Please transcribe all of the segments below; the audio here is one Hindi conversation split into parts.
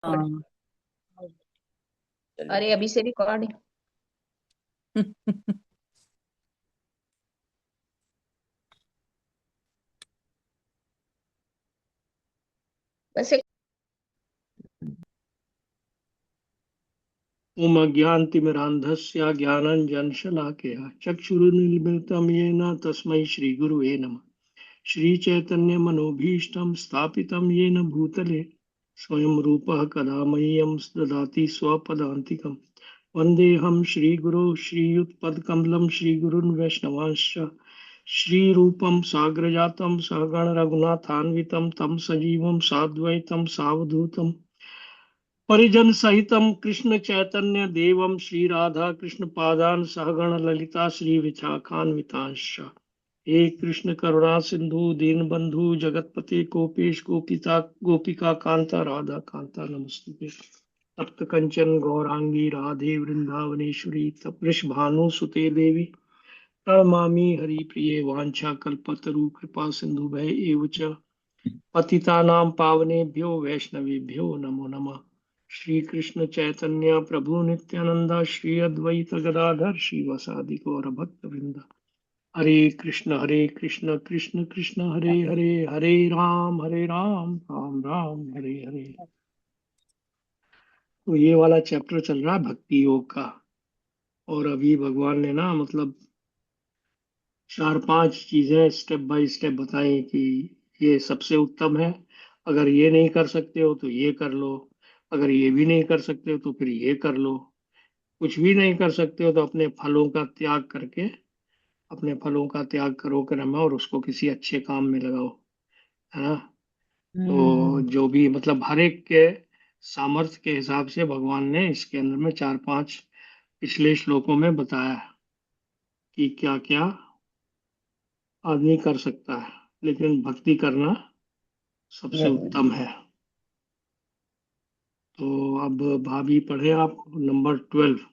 हाँ। अरे अभी से रिकॉर्ड। वैसे ओम अज्ञानतिमिरान्धस्य ज्ञानाञ्जनशलाकया चक्षुरुन्मीलितं येन तस्मै श्रीगुरुवे नमः। श्रीचैतन्यमनोभीष्टं स्थापितं येन भूतले स्वयं रूपः कदा मह्यं ददाति स्वपदान्तिकम्। वन्देऽहं श्रीगुरो श्रीयुतपदकमलं श्रीगुरून् वैष्णवांश्च श्रीरूपं साग्रजातं सहगण रघुनाथान्वितं तं सजीवं साद्वैतं सावधूतं परिजन सहितं कृष्ण चैतन्य देवं श्री राधा कृष्ण पादान सहगण ललिता श्री विशाखान्वितांश्च। हे कृष्ण करुणा सिंधु दीन बंधु जगतपते गोपेश गोपिता गोपिका कांता राधा कांता नमस्तुते। तप्त कंचन गौरांगी राधे वृंदावनेश्वरी तपृष भानु सुते देवी प्रणमामि हरिप्रिये वाञ्छा कल्पतरु कृपा सिंधु भय एव च पतितानां पावनेभ्यो वैष्णवेभ्यो नमो नमः। श्री कृष्ण चैतन्य प्रभु नित्यानंदा श्री अद्वैत गदाधर श्रीवासादि गौर भक्त वृंदा। हरे कृष्ण कृष्ण कृष्ण हरे हरे हरे राम राम राम हरे हरे। तो ये वाला चैप्टर चल रहा है भक्ति योग का। और अभी भगवान ने ना मतलब चार पांच चीजें स्टेप बाय स्टेप बताई कि ये सबसे उत्तम है। अगर ये नहीं कर सकते हो तो ये कर लो, अगर ये भी नहीं कर सकते हो तो फिर ये कर लो, कुछ भी नहीं कर सकते हो तो अपने फलों का त्याग करके अपने फलों का त्याग करो कर्म और उसको किसी अच्छे काम में लगाओ, है ना। तो जो भी मतलब हर एक के सामर्थ्य के हिसाब से भगवान ने इसके अंदर में चार पांच पिछले श्लोकों में बताया कि क्या क्या आदमी कर सकता है, लेकिन भक्ति करना सबसे उत्तम है। तो अब भाभी पढ़े आप नंबर 12।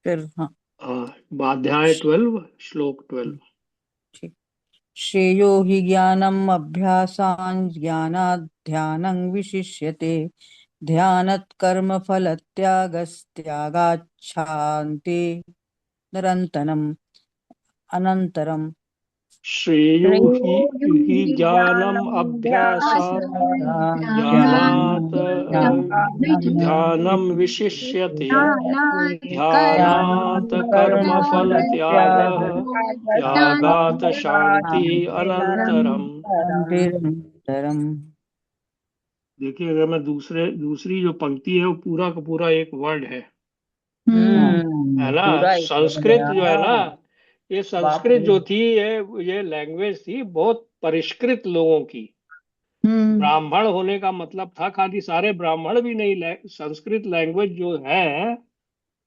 फिर हाँ। अध्याय 12 श्लोक 12। ठीक। श्रेयो हि ज्ञानम् अभ्यासान् ज्ञानात् ध्यानं विशिष्यते ध्यानात् कर्म फल त्यागात् शान्ति निरन्तरम् अनन्तरम् श्रेयो हि ज्ञानम अभ्यासात ज्ञानात ध्यानम विशिष्यते ध्यानात कर्म फल त्यागः त्यागात शांति अनंतरम। देखिए अगर मैं दूसरी जो पंक्ति है वो पूरा का पूरा एक वर्ड है ना। पूरा एक संस्कृत जो है ना, ये बाप संस्कृत रे। जो थी ये लैंग्वेज थी बहुत परिष्कृत लोगों की। ब्राह्मण होने का मतलब था, खाली सारे ब्राह्मण भी नहीं, संस्कृत लैंग्वेज जो है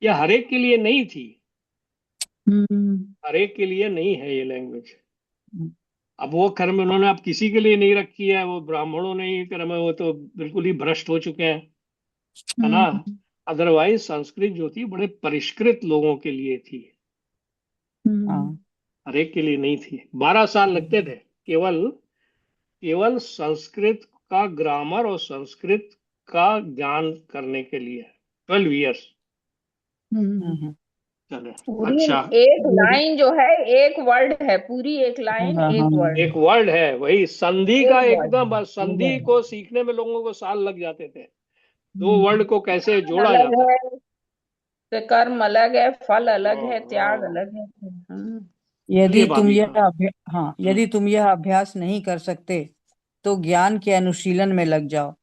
ये हर एक के लिए नहीं थी, हर एक के लिए नहीं है ये लैंग्वेज। अब वो कर्म उन्होंने अब किसी के लिए नहीं रखी है, वो ब्राह्मणों ने ही कर्म है, वो तो बिल्कुल ही भ्रष्ट हो चुके हैं, है ना। अदरवाइज संस्कृत जो थी बड़े परिष्कृत लोगों के लिए थी, हर एक के लिए नहीं थी। 12 साल लगते थे केवल केवल संस्कृत का ग्रामर और संस्कृत का ज्ञान करने के लिए। 12 years। चले। पूरी अच्छा, एक लाइन जो है एक वर्ड है, पूरी एक लाइन एक वर्ड एक वर्ड है, वही संधि का एक वर्ड एकदम संधि को सीखने में लोगों को साल लग जाते थे, दो वर्ड को कैसे जोड़ा अलग जाता है। है, तो कर्म अलग है, फल अलग है, त्याग हाँ। अलग है। चलिए यदि तुम भाभी यह का। हाँ, यदि तुम यह अभ्यास नहीं कर सकते तो ज्ञान के अनुशीलन में लग जाओ।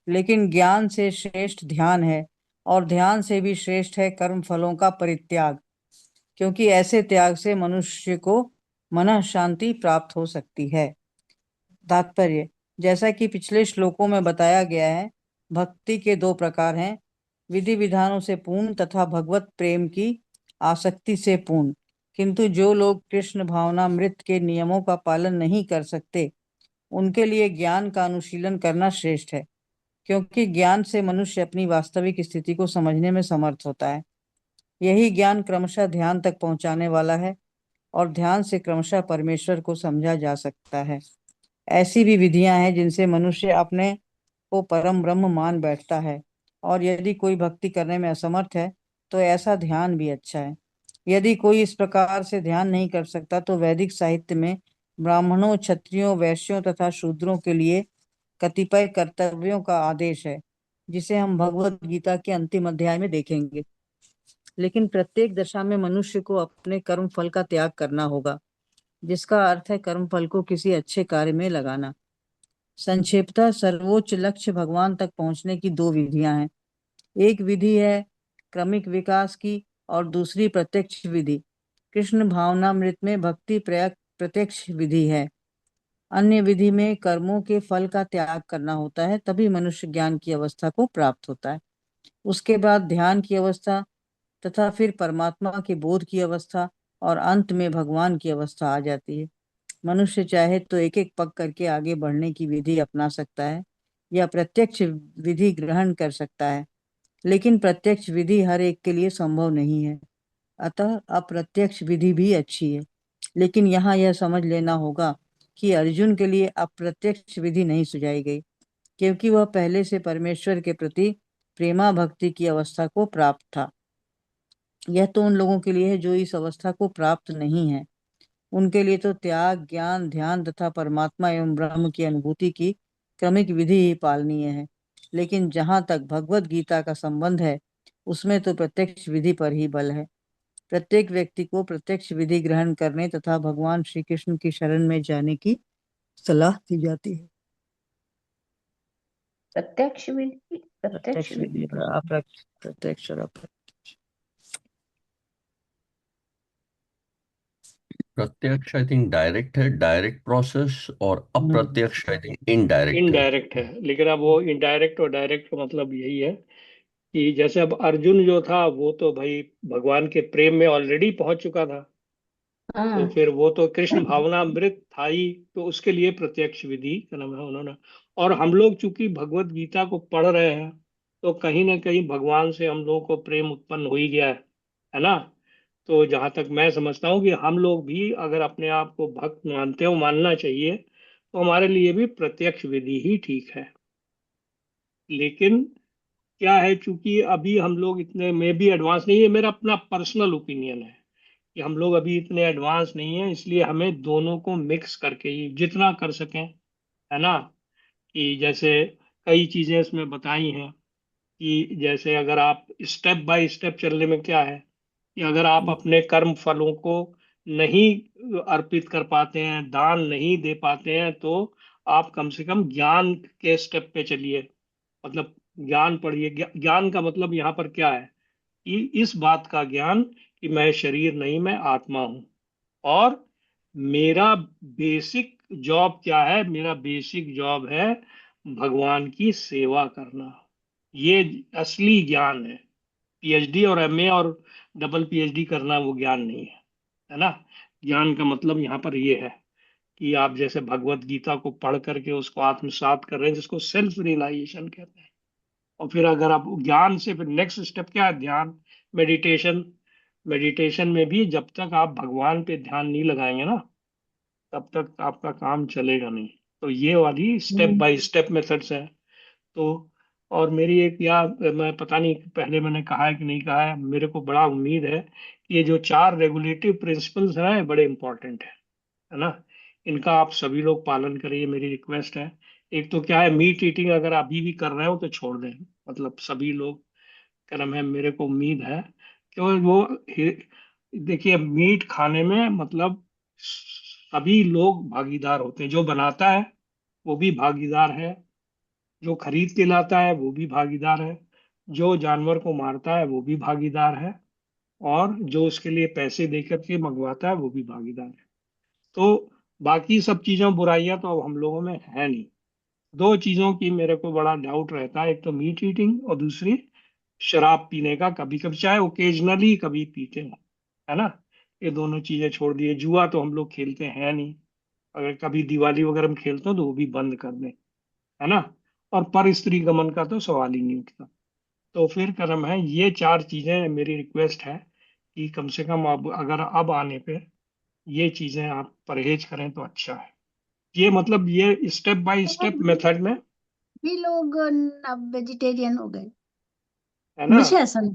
लेकिन ज्ञान से श्रेष्ठ ध्यान है और ध्यान से भी श्रेष्ठ है कर्म फलों का परित्याग, क्योंकि ऐसे त्याग से मनुष्य को मन शांति प्राप्त हो सकती है। तात्पर्य, जैसा कि पिछले श्लोकों में बताया गया है, भक्ति के दो प्रकार हैं, विधि विधानों से पूर्ण तथा भगवत प्रेम की आसक्ति से पूर्ण। किंतु जो लोग कृष्ण भावनामृत के नियमों का पालन नहीं कर सकते, उनके लिए ज्ञान का अनुशीलन करना श्रेष्ठ है, क्योंकि ज्ञान से मनुष्य अपनी वास्तविक स्थिति को समझने में समर्थ होता है। यही ज्ञान क्रमशः ध्यान तक पहुंचाने वाला है और ध्यान से क्रमशः परमेश्वर को समझा जा सकता है। ऐसी भी विधियां हैं जिनसे मनुष्य अपने को परम ब्रह्म मान बैठता है, और यदि कोई भक्ति करने में असमर्थ है तो ऐसा ध्यान भी अच्छा है। यदि कोई इस प्रकार से ध्यान नहीं कर सकता तो वैदिक साहित्य में ब्राह्मणों, क्षत्रियों, वैश्यों तथा शूद्रों के लिए कतिपय कर्तव्यों का आदेश है, जिसे हम भगवत गीता के अंतिम अध्याय में देखेंगे। लेकिन प्रत्येक दशा में मनुष्य को अपने कर्म फल का त्याग करना होगा, जिसका अर्थ है कर्म फल को किसी अच्छे कार्य में लगाना। संक्षेपतः सर्वोच्च लक्ष्य भगवान तक पहुंचने की दो विधियां हैं। एक विधि है क्रमिक विकास की और दूसरी प्रत्यक्ष विधि। कृष्ण भावनामृत में भक्ति प्रत्यक्ष विधि है। अन्य विधि में कर्मों के फल का त्याग करना होता है, तभी मनुष्य ज्ञान की अवस्था को प्राप्त होता है। उसके बाद ध्यान की अवस्था तथा फिर परमात्मा के बोध की अवस्था और अंत में भगवान की अवस्था आ जाती है। मनुष्य चाहे तो एक एक पग करके आगे बढ़ने की विधि अपना सकता है या प्रत्यक्ष विधि ग्रहण कर सकता है, लेकिन प्रत्यक्ष विधि हर एक के लिए संभव नहीं है। अतः अप्रत्यक्ष विधि भी अच्छी है, लेकिन यहाँ यह समझ लेना होगा कि अर्जुन के लिए अप्रत्यक्ष विधि नहीं सुझाई गई, क्योंकि वह पहले से परमेश्वर के प्रति प्रेमा भक्ति की अवस्था को प्राप्त था। यह तो उन लोगों के लिए है जो इस अवस्था को प्राप्त नहीं है। उनके लिए तो त्याग, ज्ञान, ध्यान तथा परमात्मा एवं ब्रह्म की अनुभूति की क्रमिक विधि ही पालनीय है। लेकिन जहां तक भगवत गीता का संबंध है, उसमें तो प्रत्यक्ष विधि पर ही बल है। प्रत्येक व्यक्ति को प्रत्यक्ष विधि ग्रहण करने तथा भगवान श्री कृष्ण की शरण में जाने की सलाह दी जाती है। प्रत्यक्ष विधि, प्रत्यक्ष प्रत्यक्ष विधि, विधि। प्रत्यक्ष और अप्रत्यक्ष। प्रत्यक्ष आई थिंक डायरेक्ट है, डायरेक्ट प्रोसेस, और अप्रत्यक्ष आई थिंक इनडायरेक्ट है। इनडायरेक्ट है, लेकिन अब वो इनडायरेक्ट और डायरेक्ट का मतलब यही है कि जैसे अब अर्जुन जो था वो तो भाई भगवान के प्रेम में ऑलरेडी पहुंच चुका था, तो हाँ। फिर वो तो कृष्ण भावनामृत था ही, तो उसके लिए प्रत्यक्ष विधि का नाम है उन्होंने। और हम लोग चूंकि भगवत गीता को पढ़ रहे हैं, तो कहीं ना कहीं भगवान से हम लोगों को प्रेम उत्पन्न हो ही गया है ना। तो जहां तक मैं समझता हूँ कि हम लोग भी अगर अपने आप को भक्त मानते हो, मानना चाहिए, तो हमारे लिए भी प्रत्यक्ष विधि ही ठीक है। लेकिन क्या है, चूंकि अभी हम लोग इतने में भी एडवांस नहीं है, मेरा अपना पर्सनल ओपिनियन है कि हम लोग अभी इतने एडवांस नहीं है, इसलिए हमें दोनों को मिक्स करके ही जितना कर सकें, है ना। कि जैसे कई चीजें इसमें बताई हैं कि जैसे अगर आप स्टेप बाय स्टेप चलने में क्या है कि अगर आप अपने कर्म फलों को नहीं अर्पित कर पाते हैं, दान नहीं दे पाते हैं, तो आप कम से कम ज्ञान के स्टेप पे चलिए। मतलब ज्ञान पढ़िए। ज्ञान का मतलब यहाँ पर क्या है कि इस बात का ज्ञान कि मैं शरीर नहीं, मैं आत्मा हूं, और मेरा बेसिक जॉब क्या है, मेरा बेसिक जॉब है भगवान की सेवा करना। ये असली ज्ञान है। पीएचडी और एमए और डबल पीएचडी करना वो ज्ञान नहीं है ना। ज्ञान का मतलब यहाँ पर ये है कि आप जैसे भगवत गीता को पढ़ करके उसको आत्मसात कर रहे हैं, जिसको सेल्फ रियलाइजेशन कहते हैं। और फिर अगर आप ज्ञान से, फिर नेक्स्ट स्टेप क्या है, ध्यान, मेडिटेशन। मेडिटेशन में भी जब तक आप भगवान पे ध्यान नहीं लगाएंगे ना, तब तक आपका काम चलेगा नहीं। तो ये वाली स्टेप बाय स्टेप मेथड्स है। तो और मेरी एक याद, मैं पता नहीं पहले मैंने कहा है कि नहीं कहा है, मेरे को बड़ा उम्मीद है कि ये जो चार रेगुलेटिव प्रिंसिपल्स हैं, ये बड़े इंपॉर्टेंट है ना। इनका आप सभी लोग पालन करिए, मेरी रिक्वेस्ट है। एक तो क्या है, मीट ईटिंग अगर अभी भी कर रहे हो तो छोड़ दें, मतलब सभी लोग। कर्म है, मेरे को उम्मीद है कि वो देखिए, मीट खाने में मतलब सभी लोग भागीदार होते हैं। जो बनाता है वो भी भागीदार है, जो खरीद के लाता है वो भी भागीदार है, जो जानवर को मारता है वो भी भागीदार है, और जो उसके लिए पैसे देकर के मंगवाता है वो भी भागीदार है। तो बाकी सब चीजों, बुराइयां तो अब हम लोगों में है नहीं। दो चीजों की मेरे को बड़ा डाउट रहता है, एक तो मीट ईटिंग और दूसरी शराब पीने का, कभी कभी चाहे ओकेजनली कभी पीते हैं, है ना। ये दोनों चीजें छोड़ दिए। जुआ तो हम लोग खेलते हैं नहीं, अगर कभी दिवाली वगैरह में खेलते हो तो वो भी बंद कर दें, है ना। और पर स्त्री गमन का तो सवाल ही नहीं उठता। तो फिर कर्म है, ये चार चीजें मेरी रिक्वेस्ट है कि कम से कम अब अगर अब आने पे ये चीजें आप परहेज करें तो अच्छा है। ये मतलब ये स्टेप बाय स्टेप मेथड में। भी लोग अब वेजिटेरियन हो गए। है ना। मुझे ऐसा नहीं।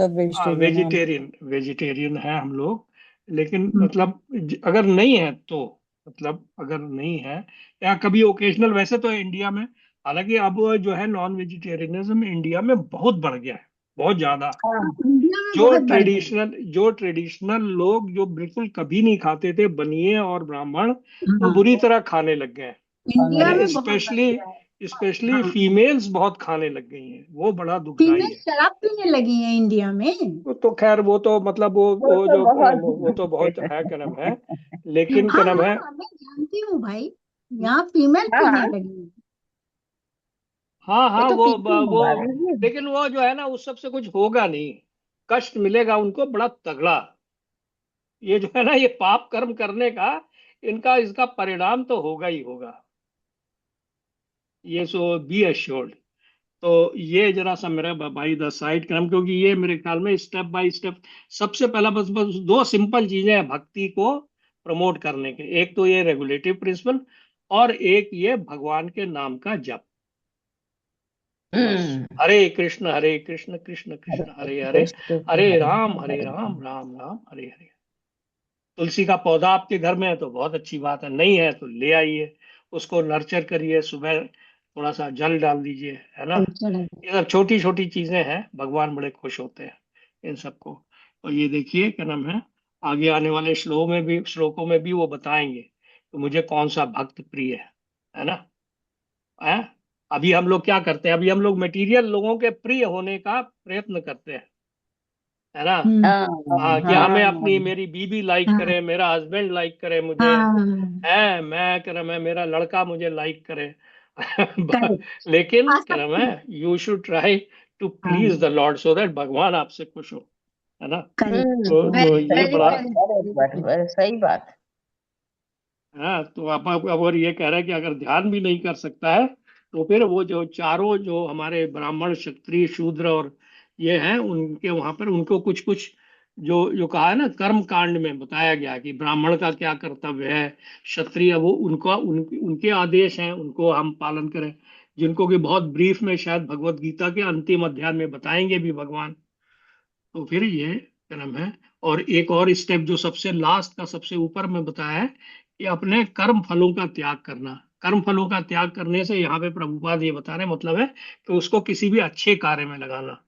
सब हाँ, वेजिटेरियन है। वेजिटेरियन वेजिटेरियन है हम लोग। लेकिन हम्म, मतलब अगर नहीं है तो, मतलब अगर नहीं है या कभी ओकेजनल, वैसे तो इंडिया में, हालांकि अब जो है नॉन वेजिटेरियनिज्म इंडिया में बहुत बढ़ गया है, बहुत ज्यादा। हाँ, हाँ। इंडिया में जो बहुत बढ़ गया। ट्रेडिशनल लोग जो बिल्कुल कभी नहीं खाते थे, बनिए और ब्राह्मण, वो हाँ, बुरी तरह खाने लग गए खाने इंडिया हैं। में बहुत बढ़ स्पेशली गया है। स्पेशली हाँ, फीमेल्स बहुत खाने लग गई हैं, वो बड़ा दुखदाई फीमेल है। शराब पीने लगी है इंडिया में। वो तो खैर, वो तो मतलब वो वो तो जो वो तो बहुत बहुत। है, क्या नाम है, लेकिन हाँ क्या नाम है। हाँ, मैं जानती हूँ भाई, यहाँ फीमेल पीने हाँ, लगी है। हाँ वो हाँ, तो पीती वो, है अभी भी। लेकिन वो जो है ना, उस सब से कुछ होगा नहीं, कष्ट मिलेगा उनको बड़ा तगड़ा। ये जो है ना, ये पाप कर्म करने का, इनका इसका परिणाम तो होगा ही होगा, ये सो बी अश्योर्ड। तो ये जरा सा मेरा भाई द साइड क्रम, क्योंकि ये मेरे ख्याल में स्टेप बाय स्टेप, सबसे पहला बस बस दो सिंपल चीजें हैं भक्ति को प्रमोट करने के, एक तो ये रेगुलेटिव प्रिंसिपल, और एक ये भगवान के नाम का जप। बस, हम्म। हरे कृष्ण कृष्ण हरे कृष्ण हरे हरे, कृष्ण कृष्ण हरे हरे राम हरे हरे हरे राम राम राम हरे हरे। तुलसी का पौधा आपके घर में है तो बहुत अच्छी बात है, नहीं है तो ले आइए, उसको नर्चर करिए, सुबह थोड़ा सा जल डाल दीजिए, है ना। चलो। ये सब छोटी छोटी चीजें हैं, भगवान बड़े खुश होते हैं इन सबको। और ये देखिए क्या नाम है, आगे आने वाले श्लोकों में भी वो बताएंगे कि मुझे कौन सा भक्त प्रिय है ना। है, अभी हम लोग क्या करते हैं, अभी हम लोग मटेरियल लोगों के प्रिय होने का प्रयत्न करते हैं, है ना। हम्म। हाँ हाँ, कि हमें हाँ। अपनी मेरी बीबी लाइक हाँ करे, मेरा हस्बैंड लाइक करे मुझे, हाँ, है, मैं क्या नाम है, मेरा लड़का मुझे लाइक करे। करेक्ट। लेकिन क्या नाम है, आसक्ति। You should try to please the हाँ, लॉर्ड सो दैट भगवान आपसे खुश हो, है ना। करेक्ट। तो वेरी ये सही वेरी बड़ा, बात, वेरी अरे वेरी। सही बात। हाँ, तो आप अगर ये कह रहे हैं कि अगर ध्यान भी नहीं कर सकता है, तो फिर वो जो चारों जो हमारे ब्राह्मण क्षत्रिय शूद्र और ये हैं, उनके वहां पर उनको कुछ कुछ जो जो कहा है ना, कर्म कांड में बताया गया कि ब्राह्मण का क्या कर्तव्य है, क्षत्रिय वो उनका उनके आदेश हैं, उनको हम पालन करें, जिनको कि बहुत ब्रीफ में शायद भगवत गीता के अंतिम अध्याय में बताएंगे भी भगवान। तो फिर ये क्या नाम है, और एक और स्टेप जो सबसे लास्ट का सबसे ऊपर में बताया है कि अपने कर्म फलों का त्याग करना। कर्म फलों का त्याग करने से यहाँ पे प्रभुपाद ये बता रहे हैं, मतलब है कि उसको किसी भी अच्छे कार्य में लगाना।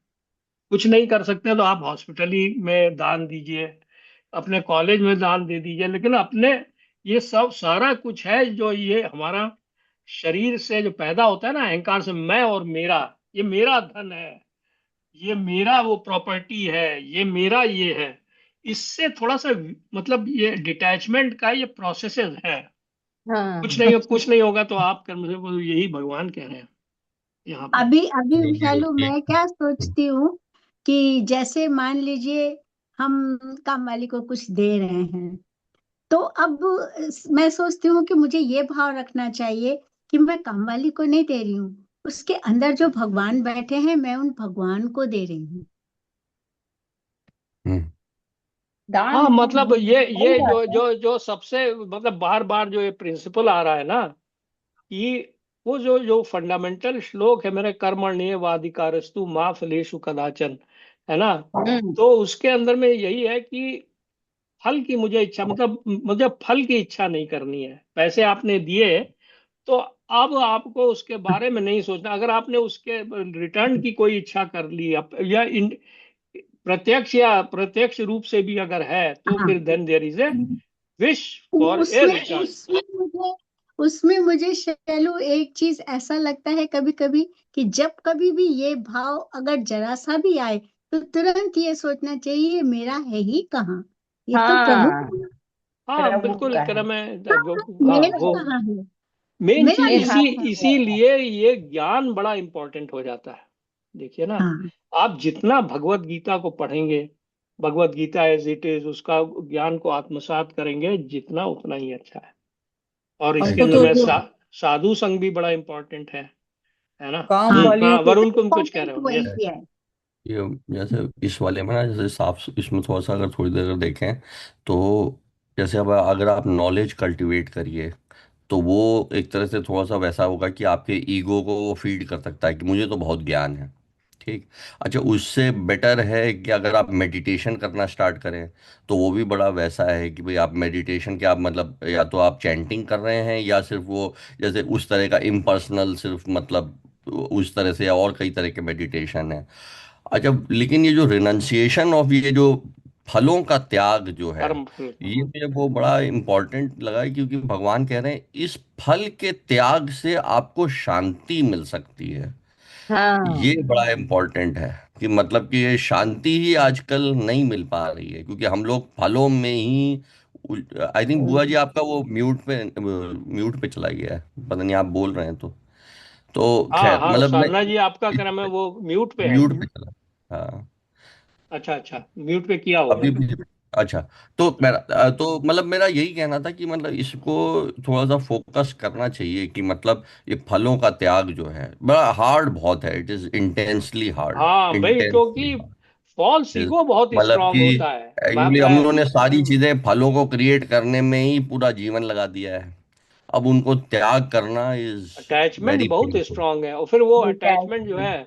कुछ नहीं कर सकते तो आप हॉस्पिटल ही में दान दीजिए, अपने कॉलेज में दान दे दीजिए, लेकिन अपने, ये सब सारा कुछ है जो ये हमारा शरीर से जो पैदा होता है ना, अहंकार से, मैं और मेरा, ये मेरा धन है, ये मेरा वो प्रॉपर्टी है, ये मेरा ये है, इससे थोड़ा सा मतलब ये डिटैचमेंट का ये प्रोसेसेस है। हाँ। कुछ नहीं होगा तो आप कर्म से, वो यही भगवान कह रहे हैं यहाँ पे। अभी अभी ये विशालू, मैं क्या सोचती हूँ कि जैसे मान लीजिए हम काम वाली को कुछ दे रहे हैं, तो अब मैं सोचती हूँ कि मुझे ये भाव रखना चाहिए कि मैं काम वाली को नहीं दे रही हूँ, उसके अंदर जो भगवान बैठे हैं मैं उन भगवान को दे रही हूँ। हम्म दान हाँ, है, मतलब सही ये बात है। जो सबसे मतलब बार बार जो ये प्रिंसिपल आ रहा है ना, कि वो जो जो फंडामेंटल श्लोक है, मेरे कर्मण्येवाधिकारस्तु मा फलेषु कदाचन, है ना। हम्म। तो उसके अंदर में यही है कि फल की मुझे इच्छा, मतलब मुझे फल की इच्छा नहीं करनी है। पैसे आपने दिए तो अब आपको उसके बारे में नहीं सोचना, अगर आपने उसके रिटर्न की कोई इच्छा कर ली या प्रत्यक्ष या प्रत्यक्ष रूप से भी अगर है, तो हाँ, फिर then there is a wish for a उसमें रिटर्न। उसमें मुझे शैलू एक चीज ऐसा लगता है कभी कभी कि जब कभी भी ये भाव अगर जरा सा भी आए तो तुरंत ये सोचना चाहिए ये मेरा है ही कहाँ, ये तो प्रभु हाँ, का है। हाँ प्रभु बिल्कुल, का है। क्रम है हाँ, मेरा वो कहाँ है, मेन मेरा चीज ये नहीं इसी हाथ है। में है। इसीलिए ये ज्ञान बड़ा इंपॉर्टेंट हो जाता है। देखिए ना, हाँ, आप जितना भगवत गीता को पढ़ेंगे, Bhagavad Gita as it is, उसका ज्ञान को आत्मसात करेंगे जितना, उतना ही अच्छा है। और इसके हमको अंदर तो में जो साधु संग भी बड़ा इंपॉर्टेंट है ना। काम हाँ, वालियों हाँ, के वरुण तुम कुछ कह इम्पोर्टेंट रहे हो, वही यस। है। ये जैसे इस वाले में ना, जैसे साफ इसमें थोड़ा सा अगर थोड़ी देर अगर देखें तो, जैसे अब अगर आप नॉलेज कल्टीवेट करिए तो वो एक तरह से थोड़ा सा वैसा होगा कि आपके ईगो को वो फीड कर सकता है कि मुझे तो बहुत ज्ञान है, ठीक। अच्छा, उससे बेटर है कि अगर आप मेडिटेशन करना स्टार्ट करें, तो वो भी बड़ा वैसा है कि भाई आप मेडिटेशन के आप मतलब या तो आप चैंटिंग कर रहे हैं या सिर्फ वो जैसे उस तरह का इम्पर्सनल सिर्फ मतलब उस तरह से, या और कई तरह के मेडिटेशन है। अच्छा, लेकिन ये जो रिनंसिएशन ऑफ ये जो फलों का त्याग जो है, कर्म फल। ये मुझे वो बड़ा इम्पोर्टेंट लगा है, क्योंकि भगवान कह रहे हैं इस फल के त्याग से आपको शांति मिल सकती है। हाँ। ये बड़ा इम्पोर्टेंट है कि मतलब कि ये शांति ही आजकल नहीं मिल पा रही है, क्योंकि हम लोग फलों में ही। आई थिंक बुआ जी आपका वो म्यूट पे चला गया है, पता नहीं आप बोल रहे हैं तो हाँ खैर हाँ, मतलब मैं साधना जी आपका क्रम है वो म्यूट पे है। म्यूट पे चला। हाँ, अच्छा अच्छा, म्यूट पे किया होगा। अभी भी। अच्छा, तो मतलब मेरा यही कहना था कि मतलब इसको थोड़ा सा फोकस करना चाहिए कि मतलब ये फलों का त्याग जो है बड़ा हार्ड बहुत है, इट इज इंटेंसली हार्ड, हाँ भाई, इंटेंसली क्योंकि हार्ड। फॉल्स ईगो बहुत मतलब स्ट्रांग कि होता है। एक्चुअली हम लोगों ने सारी चीजें फलों को क्रिएट करने में ही पूरा जीवन लगा दिया है, अब उनको त्याग करना इज अटैचमेंट वेरी बहुत पेनफुल। स्ट्रांग है, और फिर वो अटैचमेंट जो डिटैचमेंट। है,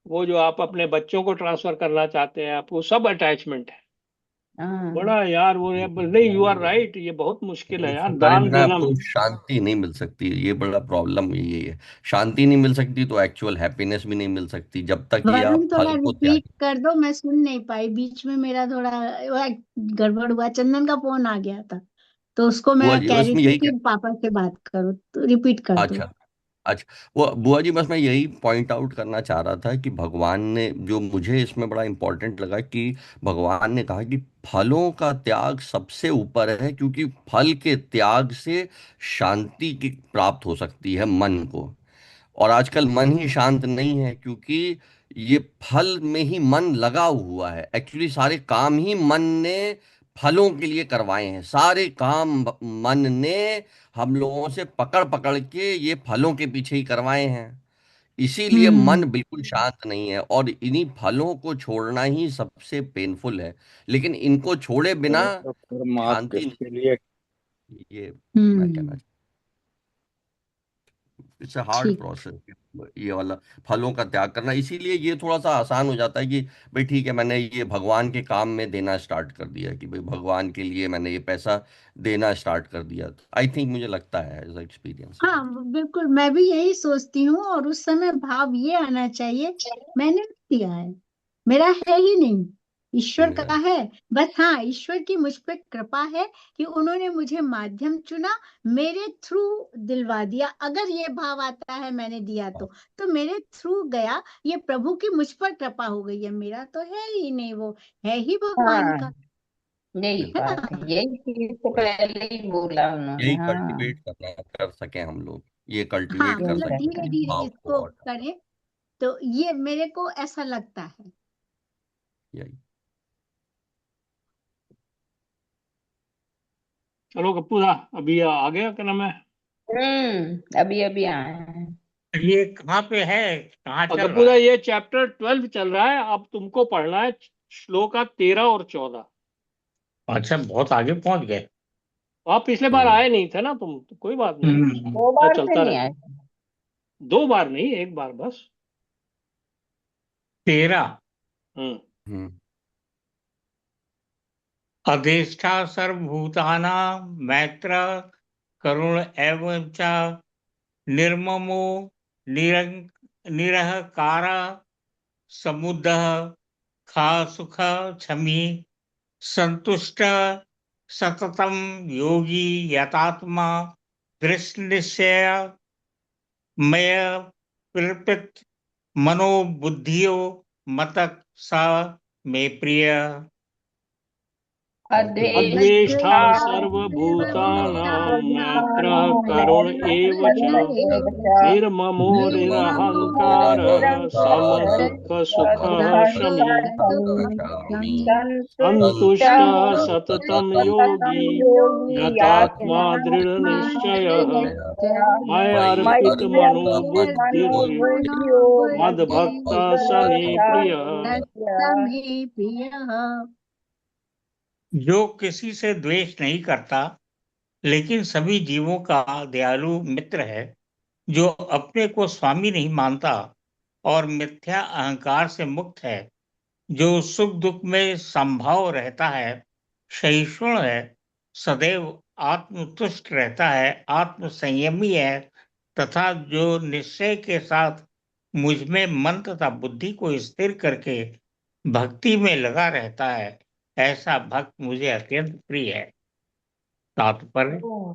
वो जो आप अपने बच्चों को ट्रांसफर करना चाहते हैं आप, वो सब अटैचमेंट है। हाँ। बड़ा यार वो नहीं, यू आर राइट, ये बहुत मुश्किल है यार उसके बारे दान में देना। आपको शांति नहीं मिल सकती, ये बड़ा प्रॉब्लम यही है। शांति नहीं मिल सकती तो एक्चुअल हैप्पीनेस भी नहीं मिल सकती जब तक ये वरुण आप थोड़ा फल को त्याग। रिपीट कर दो, मैं सुन नहीं पाई, बीच में मेरा थोड़ा वो गड़बड़ हुआ, चंदन का फोन आ गया था तो उसको बुआ मैं जी कह बस रही मैं थी यही कि पापा से बात करो, तो रिपीट कर दो। अच्छा, अच्छा, वो बुआ जी बस मैं यही पॉइंट आउट करना चाह रहा था कि भगवान ने जो मुझे इसमें बड़ा इंपॉर्टेंट लगा कि भगवान ने कहा कि फलों का त्याग सबसे ऊपर है, क्योंकि फल के त्याग से शांति की प्राप्त हो सकती है मन को। और आजकल मन ही शांत नहीं है, क्योंकि ये फल में ही मन लगा हुआ है। एक्चुअली सारे काम ही मन ने फलों के लिए करवाए हैं, सारे काम मन ने हम लोगों से पकड़ पकड़ के ये फलों के पीछे ही करवाए हैं। इसीलिए हम्म। मन बिल्कुल शांत नहीं है, और इन्हीं फलों को छोड़ना ही सबसे पेनफुल है। लेकिन इनको छोड़े बिना ये तो कर्म आप शांति किसके लिए। नहीं, ये मैं कहना हम्म। चाहता। इट्स अ हार्ड ठीक। प्रोसेस ये वाला, फलों का त्याग करना। इसीलिए ये थोड़ा सा आसान हो जाता है कि भाई ठीक है, मैंने ये भगवान के काम में देना स्टार्ट कर दिया, कि भाई भगवान के लिए मैंने ये पैसा देना स्टार्ट कर दिया। आई थिंक मुझे लगता है एज एक्सपीरियंस। हाँ बिल्कुल, मैं भी यही सोचती हूँ, और उस समय भाव ये आना चाहिए, मैंने नहीं दिया है, मेरा है ही नहीं, ईश्वर का है। बस हाँ, ईश्वर की मुझ पे कृपा है कि उन्होंने मुझे माध्यम चुना, मेरे थ्रू दिलवा दिया। अगर ये भाव आता है मैंने दिया तो मेरे थ्रू गया, ये प्रभु की मुझ पर कृपा हो गई है, मेरा तो है ही नहीं, वो है ही भगवान हाँ, का, यही है बात है, ना। यही चीज तो पहले ही बोला उन्होंने। यही हाँ, कल्टीवेट करना कर सके हम लोग, ये हाँ कल्टीवेट कर यही मतलब सके करना धीरे है। धीरे भाव को इसको और करें, तो ये मेरे को ऐसा लगता है। यही। चलो गप्पू दा, अभी आ गया क्या नाम है। अभी अभी आए हैं। ये कहाँ पे है, कहाँ और चल गप्पू रहा दा, है। ये चैप्टर 12 चल रहा है, अब तुमको पढ़ना है श्लोका 13 और 14। अच्छा, बहुत आगे पहुंच गए। आप पिछले बार हम्म। आए नहीं थे ना तुम, तो कोई बात नहीं, हम्म। दो बार से चलता नहीं रहता। आए। 2 बार नहीं, एक बार बस। 13। हम्म। हम्म। अधिष्ठा सर्वभूतानां मैत्र करुण एवं च निर्ममो निरहकार समुदः खा सुख क्षमी संतुष्ट सततम योगी यतात्मा दृढ़ मय प्रकृत मनोबुद्धियो मतक सा मे प्रिय। अद्वेष्टा अधिष्ठा सर्वभूतानां मैत्रः करुण एव च सर्वभूतानां निर्ममो निरहङ्कारः समदुःखसुखः शमी निर्ममोऽहङ्कारः सन्तुष्टः सन्तुष्टः सततं योगी सततं योगी यतात्मा दृढनिश्चयः मय्यर्पितमनो मनोबुद्धिर्मद्भक्तः मद्भक्तः स मे प्रियः। तमे प्रिय। जो किसी से द्वेष नहीं करता, लेकिन सभी जीवों का दयालु मित्र है, जो अपने को स्वामी नहीं मानता और मिथ्या अहंकार से मुक्त है, जो सुख दुख में संभाव रहता है, सहिष्णु है, सदैव आत्मतुष्ट रहता है, आत्म संयमी है, तथा जो निश्चय के साथ मुझ में मन तथा बुद्धि को स्थिर करके भक्ति में लगा रहता है, ऐसा भक्त मुझे अत्यंत प्रिय है। तात्पर्य, ओह,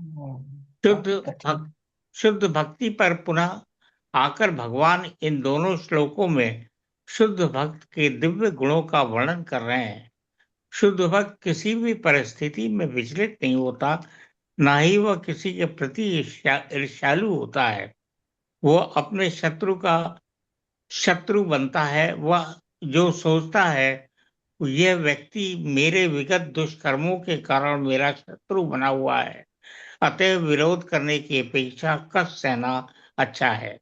शुद्ध काफी कठिन। भक्त शुद्ध भक्ति पर पुनः आकर भगवान इन दोनों श्लोकों में शुद्ध भक्त के दिव्य गुणों का वर्णन कर रहे हैं। शुद्ध भक्त किसी भी परिस्थिति में विचलित नहीं होता, ना ही वह किसी के प्रति ईर्ष्यालु होता है। वह अपने शत्रु का शत्रु बनता है। वह जो सोचता है यह व्यक्ति मेरे विगत दुष्कर्मों के कारण मेरा शत्रु बना हुआ है, अतः विरोध करने की अपेक्षा कष्ट सहना अच्छा है।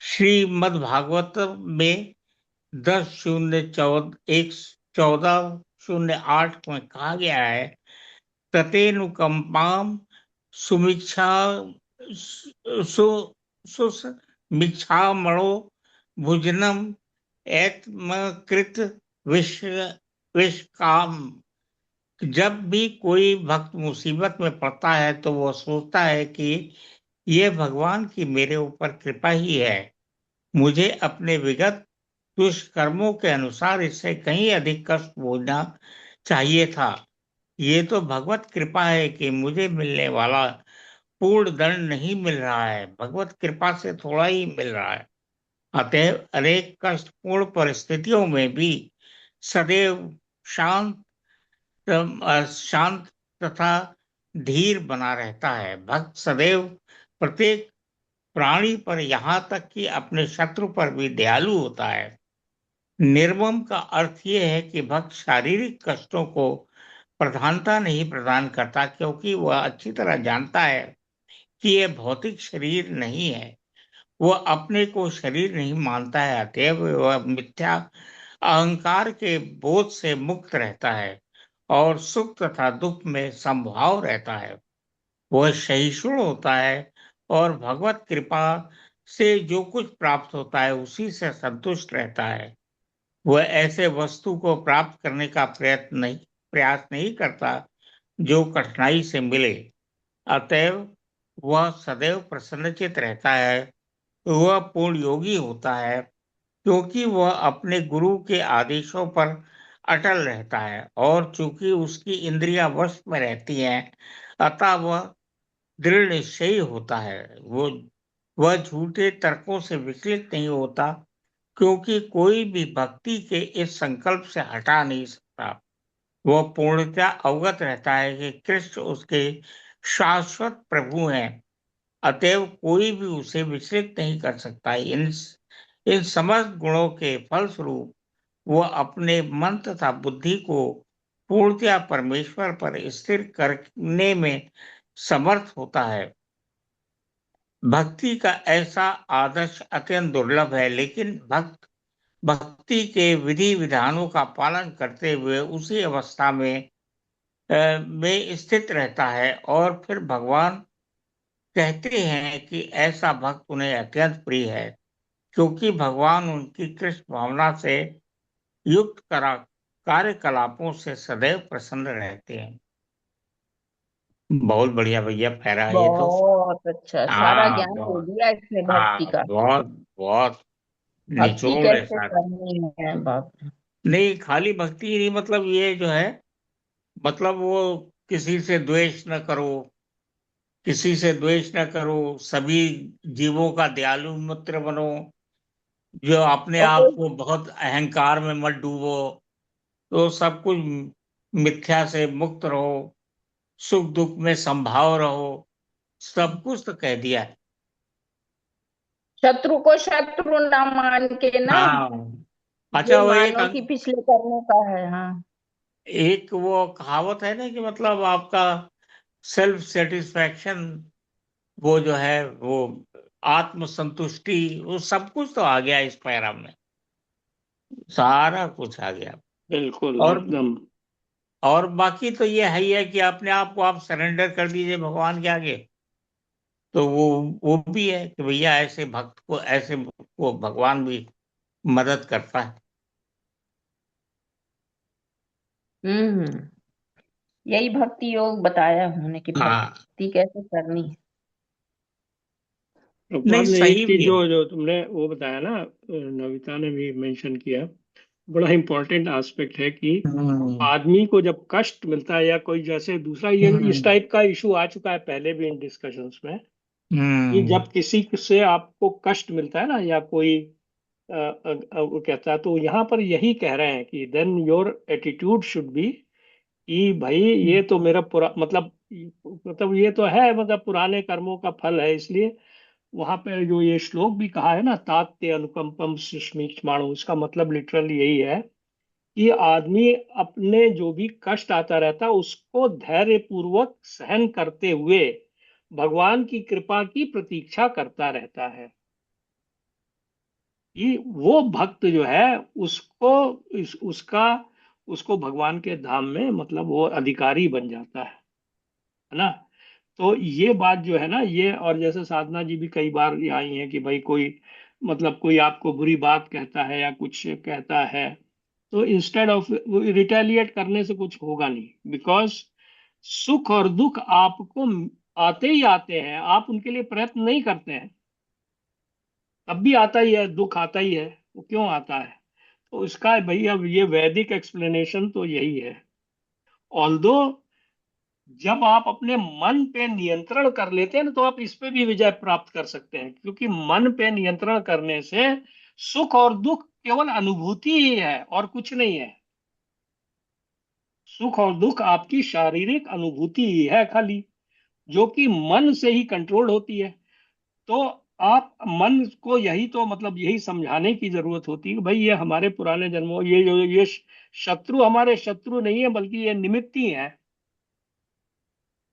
श्रीमद् भागवत में 10:14-14:08 में कहा गया है, ततेनुकंपाम सुमिच्छा सु सुमिच्छामणो भुजनम एतमकृत विश्व विश्वकाम। जब भी कोई भक्त मुसीबत में पड़ता है तो वह सोचता है कि यह भगवान की मेरे ऊपर कृपा ही है। मुझे अपने विगत दुष्कर्मों के अनुसार इससे कहीं अधिक कष्ट भोगना चाहिए था। ये तो भगवत कृपा है कि मुझे मिलने वाला पूर्ण दंड नहीं मिल रहा है, भगवत कृपा से थोड़ा ही मिल रहा है। अतएव अनेक कष्टपूर्ण परिस्थितियों में भी सदैव शांत शांत तथा धीर बना रहता है। भक्त सदैव प्रत्येक प्राणी पर, यहाँ तक कि अपने शत्रु पर भी दयालु होता है। निर्मम का अर्थ यह है कि भक्त शारीरिक कष्टों को प्रधानता नहीं प्रदान करता, क्योंकि वह अच्छी तरह जानता है कि यह भौतिक शरीर नहीं है। वह अपने को शरीर नहीं मानता है, अतएव वह मिथ्या अहंकार के बोझ से मुक्त रहता है और सुख तथा दुख में समभाव रहता है। वह सहिष्णु होता है और भगवत कृपा से जो कुछ प्राप्त होता है उसी से संतुष्ट रहता है। वह ऐसे वस्तु को प्राप्त करने का प्रयास नहीं करता जो कठिनाई से मिले। अतएव वह सदैव प्रसन्नचित रहता है। वह पूर्ण योगी होता है, क्योंकि वह अपने गुरु के आदेशों पर अटल रहता है, और चूंकि उसकी इंद्रियां वश में रहती हैं, अतः वह दृढ़ निश्चयी होता है। वह झूठे तर्कों से विचलित नहीं होता, क्योंकि कोई भी भक्ति के इस संकल्प से हटा नहीं सकता। वह पूर्णतः अवगत रहता है कि कृष्ण उसके शाश्वत प्रभु हैं, अतएव कोई भी उसे विचलित नहीं कर सकता। इन समस्त गुणों के फलस्वरूप वह अपने मन तथा बुद्धि को पूर्णतया परमेश्वर पर स्थिर करने में समर्थ होता है। भक्ति का ऐसा आदर्श अत्यंत दुर्लभ है, लेकिन भक्त भक्ति के विधि विधानों का पालन करते हुए उसी अवस्था में स्थित रहता है, और फिर भगवान कहते हैं कि ऐसा भक्त उन्हें अत्यंत प्रिय है, क्योंकि भगवान उनकी कृष्ण भावना से युक्त कार्यकलापों से सदैव प्रसन्न रहते हैं। बहुत बढ़िया भैया, पैरा है ये तो। बहुत अच्छा, सारा हाँ, ज्ञान दे बहुत। दिया इसने भक्ति हाँ, का। बहुत बहुत भक्ति निचोड़ है कैसे सारा। करनी है, बाप रे। नहीं, खाली भक्ति ही नहीं, मतलब ये जो है, मतलब वो किसी से द्वेष न करो, किसी से द्वेष न करो, सभी जीवों का दयालु मित्र बनो, जो अपने और आप कोई को बहुत अहंकार में मत डूबो, तो सब कुछ मिथ्या से मुक्त रहो, सुख दुख में संभाव रहो, सब कुछ तो कह दिया है। शत्रु को शत्रु ना मान के ना, हाँ। ये अच्छा, वो मानो कि पिछले करने का है। हाँ, एक वो कहावत है ना कि मतलब आपका सेल्फ सेटिस्फैक्शन, वो जो है वो आत्म संतुष्टि, वो सब कुछ तो आ गया इस पैरा में, सारा कुछ आ गया। बिल्कुल और एकदम। और बाकी तो ये है ही है कि अपने आप को आप सरेंडर कर दीजिए भगवान के आगे, तो वो भी है कि भैया ऐसे भक्त को, ऐसे को भगवान भी मदद करता है। हम्म। यही भक्ति योग बताया उन्होंने कि हाँ, भक्ति कैसे करनी है। नहीं प्रभुपाद ने एक सही चीज भी है। जो जो तुमने वो बताया ना, नविता ने भी मेंशन किया, बड़ा इंपॉर्टेंट एस्पेक्ट है कि हम्म। आदमी को जब कष्ट मिलता है या कोई जैसे दूसरा, ये इस हम्म। टाइप का इशू आ चुका है पहले भी इन डिस्कशंस में, कि हम्म। जब किसी से आपको कष्ट मिलता है ना, या कोई वो कहता है, तो यहाँ पर यही कह रहे हैं कि then your attitude should be कि भाई ये तो मेरा पुरा मतलब ये तो है, मतलब पुराने कर्मों का फल है, इसलिए वहां पे जो ये श्लोक भी कहा है ना, तात्ते अनुकंपम सुष्मिष्माणु, इसका मतलब लिटरली यही है कि आदमी अपने जो भी कष्ट आता रहता है उसको धैर्य पूर्वक सहन करते हुए भगवान की कृपा की प्रतीक्षा करता रहता है, कि वो भक्त जो है उसको उसको भगवान के धाम में मतलब वो अधिकारी बन जाता है ना। तो ये बात जो है ना, ये और जैसे साधना जी भी कई बार ये आई हैं कि भाई कोई मतलब कोई आपको बुरी बात कहता है या कुछ कहता है, तो इंस्टेड ऑफ रिटेलिएट करने से कुछ होगा नहीं, बिकॉज सुख और दुख आपको आते ही आते हैं, आप उनके लिए प्रयत्न नहीं करते हैं, तब भी आता ही है, दुख आता ही है, वो क्यों आता है? तो इसका भाई अब ये वैदिक एक्सप्लेनेशन तो यही है। ऑल्दो जब आप अपने मन पे नियंत्रण कर लेते हैं ना, तो आप इस पे भी विजय प्राप्त कर सकते हैं, क्योंकि मन पे नियंत्रण करने से सुख और दुख केवल अनुभूति ही है और कुछ नहीं है। सुख और दुख आपकी शारीरिक अनुभूति ही है खाली, जो कि मन से ही कंट्रोल होती है। तो आप मन को यही तो मतलब यही समझाने की जरूरत होती है कि भाई ये हमारे पुराने जन्मों, ये जो ये शत्रु हमारे शत्रु नहीं है, बल्कि ये निमित्त ही है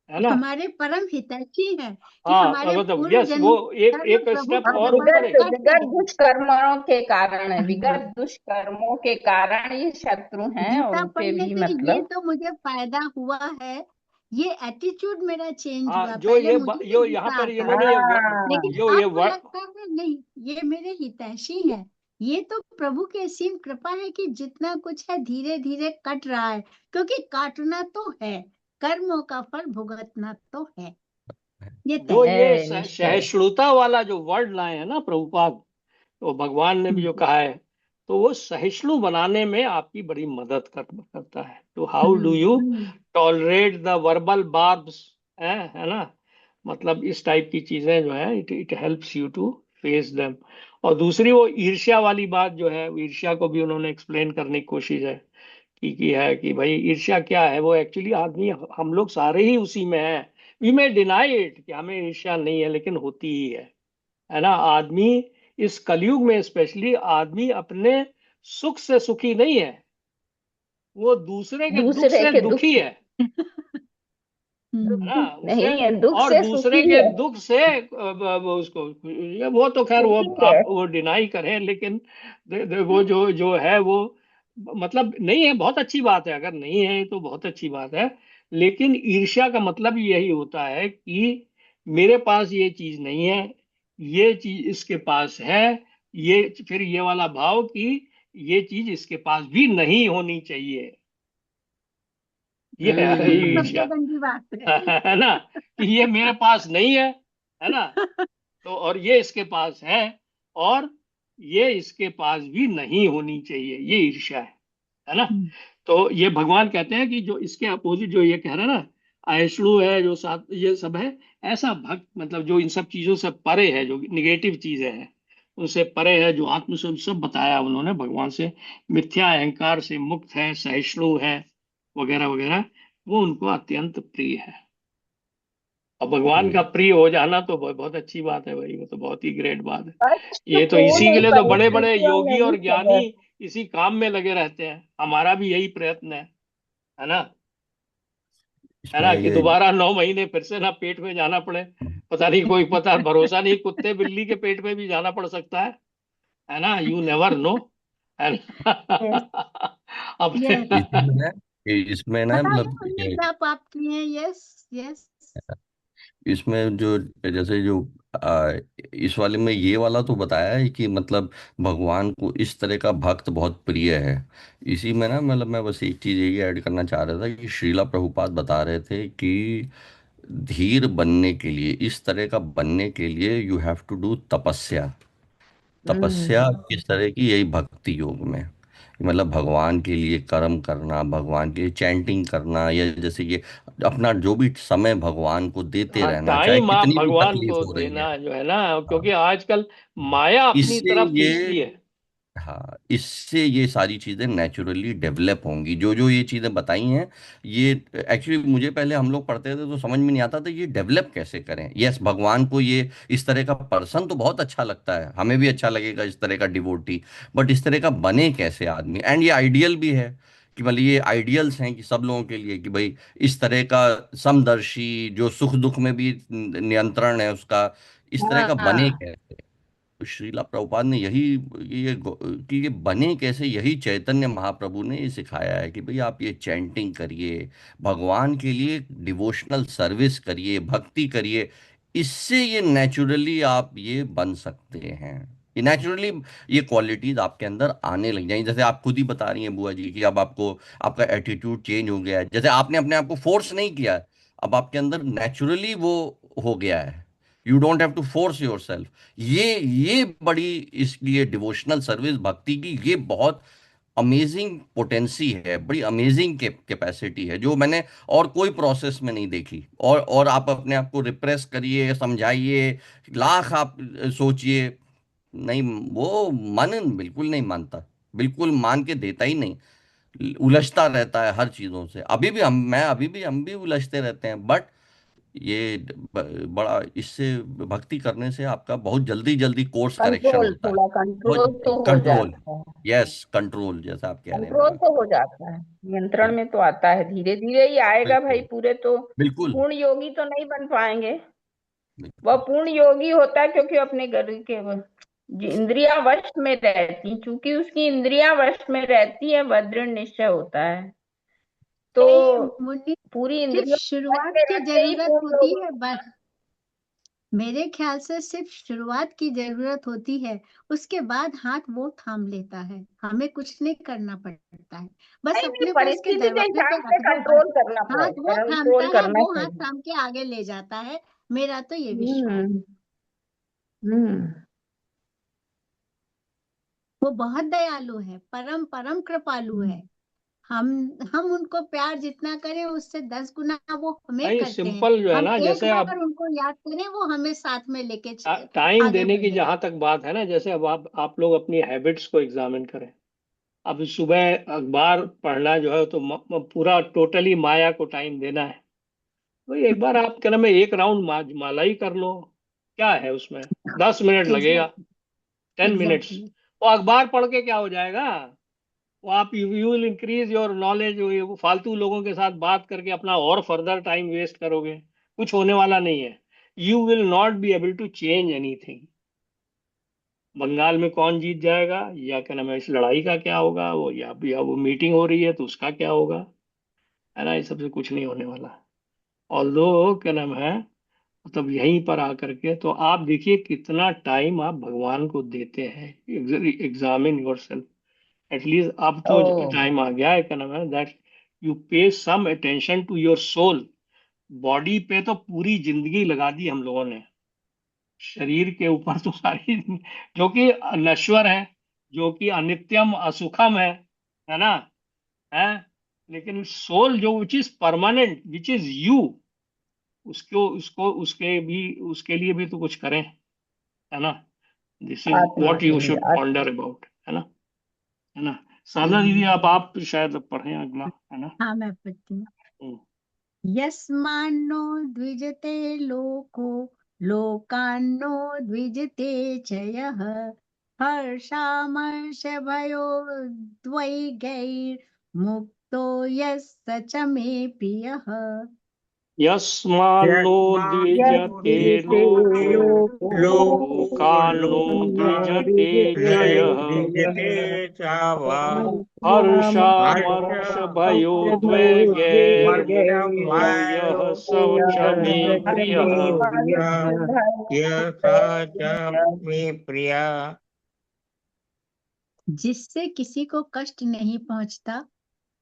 है ना। हमारे परम हितैषी है कि हाँ हमारे मतलब पूर्व यस, वो जन्म एक कर्म एक प्रभु स्टेप की हाँ, और कृपा ऊपर से है। कट विगत रहे दुष्कर्मों के कारण है, हैं। विगत दुष्कर्मों के कारण ये शत्रु हैं, गीता उनपे पढ़ने भी से ये मतलब। तो मुझे फायदा हुआ है, ये एटीट्यूड मेरा चेंज हाँ हुआ। जो पहले मुझे भी यो यहाँ गुस्सा पर आता इन्होंने था, हाँ। लेकिन जो ये अब वर्ड, लगता है नहीं, ये मेरे हितैषी है। ये तो प्रभु की असीम कृपा है कि जितना कुछ है धीरे धीरे कट रहा है, क्योंकि काटना तो है, कर्मों का फल भुगतना तो है, ये जो तय है। ये है निश्चय। सहिष्णुता वाला जो वर्ड लाए हैं ना प्रभुपाद, तो भगवान ने भी जो कहा है, तो वो सहिष्णु बनाने में आपकी बड़ी मदद करता है। तो how do you hmm. Tolerate the verbal barbs, है ना, मतलब इस टाइप की चीजें जो है, it it helps you to face them. और दूसरी वो ईर्ष्या वाली बात जो है, वो ईर्ष्या को भी उन्होंने एक्सप्लेन करने की कोशिश है की है कि भाई ईर्ष्या क्या है, वो एक्चुअली आदमी हम लोग सारे ही उसी में हैं। वी मे डिनाई इट कि हमें ईर्ष्या नहीं है, लेकिन होती ही है ना। आदमी इस कलयुग में स्पेशली आदमी अपने सुख से सुखी नहीं है, वो दूसरे के दुख दूसरे से के दुख दुखी से है है ना, उसे। नहीं है, दुख और से दूसरे सुखी के है, दुख से उसको वो तो खैर वो सुखी है। आप वो डिनाई करें, लेकिन वो जो है वो मतलब नहीं है, बहुत अच्छी बात है, अगर नहीं है तो बहुत अच्छी बात है। लेकिन ईर्ष्या का मतलब ही यही होता है कि मेरे पास ये चीज नहीं है, ये चीज इसके पास है, ये फिर ये वाला भाव कि ये चीज इसके पास भी नहीं होनी चाहिए, ये है ये तो हम्म। ईर्ष्या। सबसे गंदी बात है। है ना, कि ये मेरे पास नहीं है ना, तो और ये इसके पास और ये इसके पास भी नहीं होनी चाहिए, ये ईर्ष्या है ना। तो ये भगवान कहते हैं कि जो इसके अपोजिट जो ये कह रहा है ना, आयशु है जो साथ ये सब है, ऐसा भक्त मतलब जो इन सब चीजों से परे है, जो निगेटिव चीजें हैं उनसे परे है, जो आत्म सब बताया उन्होंने भगवान से, मिथ्या अहंकार से मुक्त है, सहिष्णु है, वगैरह वगैरह, वो उनको अत्यंत प्रिय है। और भगवान का प्रिय हो जाना तो बहुत अच्छी बात है भाई, वो तो बहुत ही ग्रेट बात है। ये तो इसी के कष्टपूर्ण लिए तो बड़े बड़े परिस्थितियों में योगी भी और ज्ञानी सदैव। इसी काम में लगे रहते हैं, हमारा भी यही प्रयत्न है ना, है इसमें ना, कि ये दोबारा 9 महीने फिर से ना पेट में जाना पड़े। पता नहीं, कोई पता भरोसा नहीं, कुत्ते बिल्ली के पेट में भी जाना पड़ सकता है ना, यू नेवर नो, है ना। यस, अपने यस, इसमें इसमें ना बताइए मतलब हमने क्या पाप किए हैं। Yes, yes. इसमें जो जैसे जो आ, इस वाले में ये वाला तो बताया है कि मतलब भगवान को इस तरह का भक्त बहुत प्रिय है। इसी में ना मतलब मैं बस एक चीज यही ऐड करना चाह रहा था कि श्रीला प्रभुपाद बता रहे थे कि धीर बनने के लिए, इस तरह का बनने के लिए यू हैव टू डू तपस्या। तपस्या हम्म। किस तरह की? यही भक्ति योग में, मतलब भगवान के लिए कर्म करना, भगवान के लिए चैंटिंग करना, या जैसे ये अपना जो भी समय भगवान को देते हाँ, रहना, चाहे टाइम आप कितनी भी भगवान तकलीफ को हो रही है। देना जो है ना, क्योंकि हाँ। आजकल माया अपनी इससे तरफ ये, खींचती है। हाँ, इससे ये सारी चीजें नेचुरली डेवलप होंगी, जो जो ये चीजें बताई हैं। ये एक्चुअली मुझे पहले हम लोग पढ़ते थे तो समझ में नहीं आता था ये डेवलप कैसे करें। यस, भगवान को ये इस तरह का पर्सन तो बहुत अच्छा लगता है, हमें भी अच्छा लगेगा इस तरह का डिवोटी, बट इस तरह का बने कैसे आदमी? एंड ये आइडियल भी है कि मतलब ये आइडियल्स हैं कि सब लोगों के लिए कि भाई इस तरह का समदर्शी, जो सुख दुख में भी नियंत्रण है उसका, इस तरह का बने हाँ। कैसे। तो श्रीला प्रभुपाद ने यही कि ये बने कैसे, यही चैतन्य महाप्रभु ने ये सिखाया है कि भाई आप ये चैंटिंग करिए, भगवान के लिए डिवोशनल सर्विस करिए, भक्ति करिए। इससे ये नेचुरली आप ये बन सकते हैं, ये नेचुरली ये क्वालिटीज आपके अंदर आने लग जाएंगी। जैसे आप खुद ही बता रही हैं बुआ जी कि अब आपको आपका एटीट्यूड चेंज हो गया है, जैसे आपने अपने आप को फोर्स नहीं किया है, अब आपके अंदर नेचुरली वो हो गया है। You don't have to force yourself. ये बड़ी, इसलिए डिवोशनल सर्विस भक्ति की ये बहुत अमेजिंग पोटेंसी है, बड़ी अमेजिंग कैपेसिटी है, जो मैंने और कोई प्रोसेस में नहीं देखी। और आप अपने आप को रिप्रेस करिए, समझाइए, लाख आप सोचिए, नहीं, वो मन बिल्कुल नहीं मानता, बिल्कुल मान के देता ही नहीं, उलझता रहता है हर चीजों से। अभी भी हम भी उलझते रहते हैं, बट ये बड़ा, इससे भक्ति करने से आपका बहुत जल्दी जल्दी कोर्स करेक्शन कंट्रोल, होता है। थोड़ा बहुत कंट्रोल तो हो कंट्रोल, जाता है। यस, कंट्रोल जैसा आप कह रहे हैं कंट्रोल बुआ। तो हो जाता है, नियंत्रण बिल्कुल में तो आता है, धीरे धीरे ही आएगा भाई। बिल्कुल पूरे तो बिल्कुल पूर्ण योगी तो नहीं बन पाएंगे। वह बिल्कुल। पूर्ण योगी होता है क्योंकि अपने घर के इंद्रियां वश में रहती, चूंकि उसकी इंद्रियां वश में रहती है, वह दृढ़ निश्चय होता है। तो नहीं मुझे पूरी सिर्फ इंद्रियों को वश शुरुआत में की रखते ही जरूरत पूर्ण होती योगी। है बस। मेरे ख्याल से सिर्फ शुरुआत की जरूरत होती है, उसके बाद हाथ वो थाम लेता है, हमें कुछ नहीं करना पड़ता है, बस नहीं नहीं, अपने को उसके परिस्थिति के दरवाजे पे हिसाब से रख दो बस। कंट्रोल करना हाथ पड़ेगा, वो थामता कंट्रोल है, करना वो हाथ चाहिए। थाम के आगे ले जाता है। मेरा तो ये विश्वास। हम्म। हम्म। वो बहुत दयालु है, परम परम कृपालु है। हम हम उनको प्यार जितना करें उससे 10 गुना वो हमें नहीं, करते हैं। सिंपल जो है हम ना, एक जैसे अब बार उनको याद करें, वो हमें साथ में लेके टाइम आगे देने की बढ़े। जहां तक बात है ना, जैसे अब आप लोग अपनी हैबिट्स को एग्जामिन करें। अब सुबह अखबार पढ़ना जो है तो पूरा टोटली माया को टाइम देना है। वही एक बार आप क्या नाम है, एक राउंड माला ही कर लो, क्या है उसमें? 10 मिनट लगेगा, एग्जैक्टली 10 मिनट्स। एग्जैक्टली। वो अखबार पढ़ के क्या हो जाएगा? वो आप you will increase your knowledge, वो फालतू लोगों के साथ बात करके अपना और फर्दर टाइम वेस्ट करोगे, कुछ होने वाला नहीं है। You will not be able to change anything. Bengal में कौन जीत जाएगा, या क्या नाम है, इस लड़ाई का क्या होगा, वो या वो मीटिंग हो रही है तो उसका क्या होगा, है ना, इस सबसे कुछ नहीं होने वाला। ऑल्दो क्या नाम है, मतलब यहीं पर आकर के तो आप देखिए कितना टाइम आप भगवान को देते हैं। Examine your self. एटलीस्ट अब तो ओ। टाइम आ गया है, क्या नाम है, that you pay some attention to your soul. Body पे तो पूरी जिंदगी लगा दी हम लोगों ने, शरीर के ऊपर तो सारी, जो कि नश्वर है, जो कि अनित्यम असुखम है ना, है। लेकिन सोल जो which is permanent, which is you, उसको उसको उसके लिए भी तो कुछ करें, है ना। दिस इज आत्मा व्हाट के यू लिए शुड आत्मा। पॉन्डर अबाउट, है ना, है ना। साधना दीदी, हम्म। आप शायद पढ़ें अगला, है ना। हाँ मैं पढ़ती हूँ। हम्म। यस्मान्नो द्विजते लोको लोकान्नो द्विजते च यः हर्षामर्षभयोद्वेगैर्मुक्तो यः स च मे प्रियः। यस्मान्नो द्विजते यद्विजते लोको लोको लोकान्नो द्विजते जयः द्विजते चावा हर्षामर्ष भयोद्वेगे यो यः स च मे प्रियः। यथा च मे प्रिया। जिससे किसी को कष्ट नहीं पहुंचता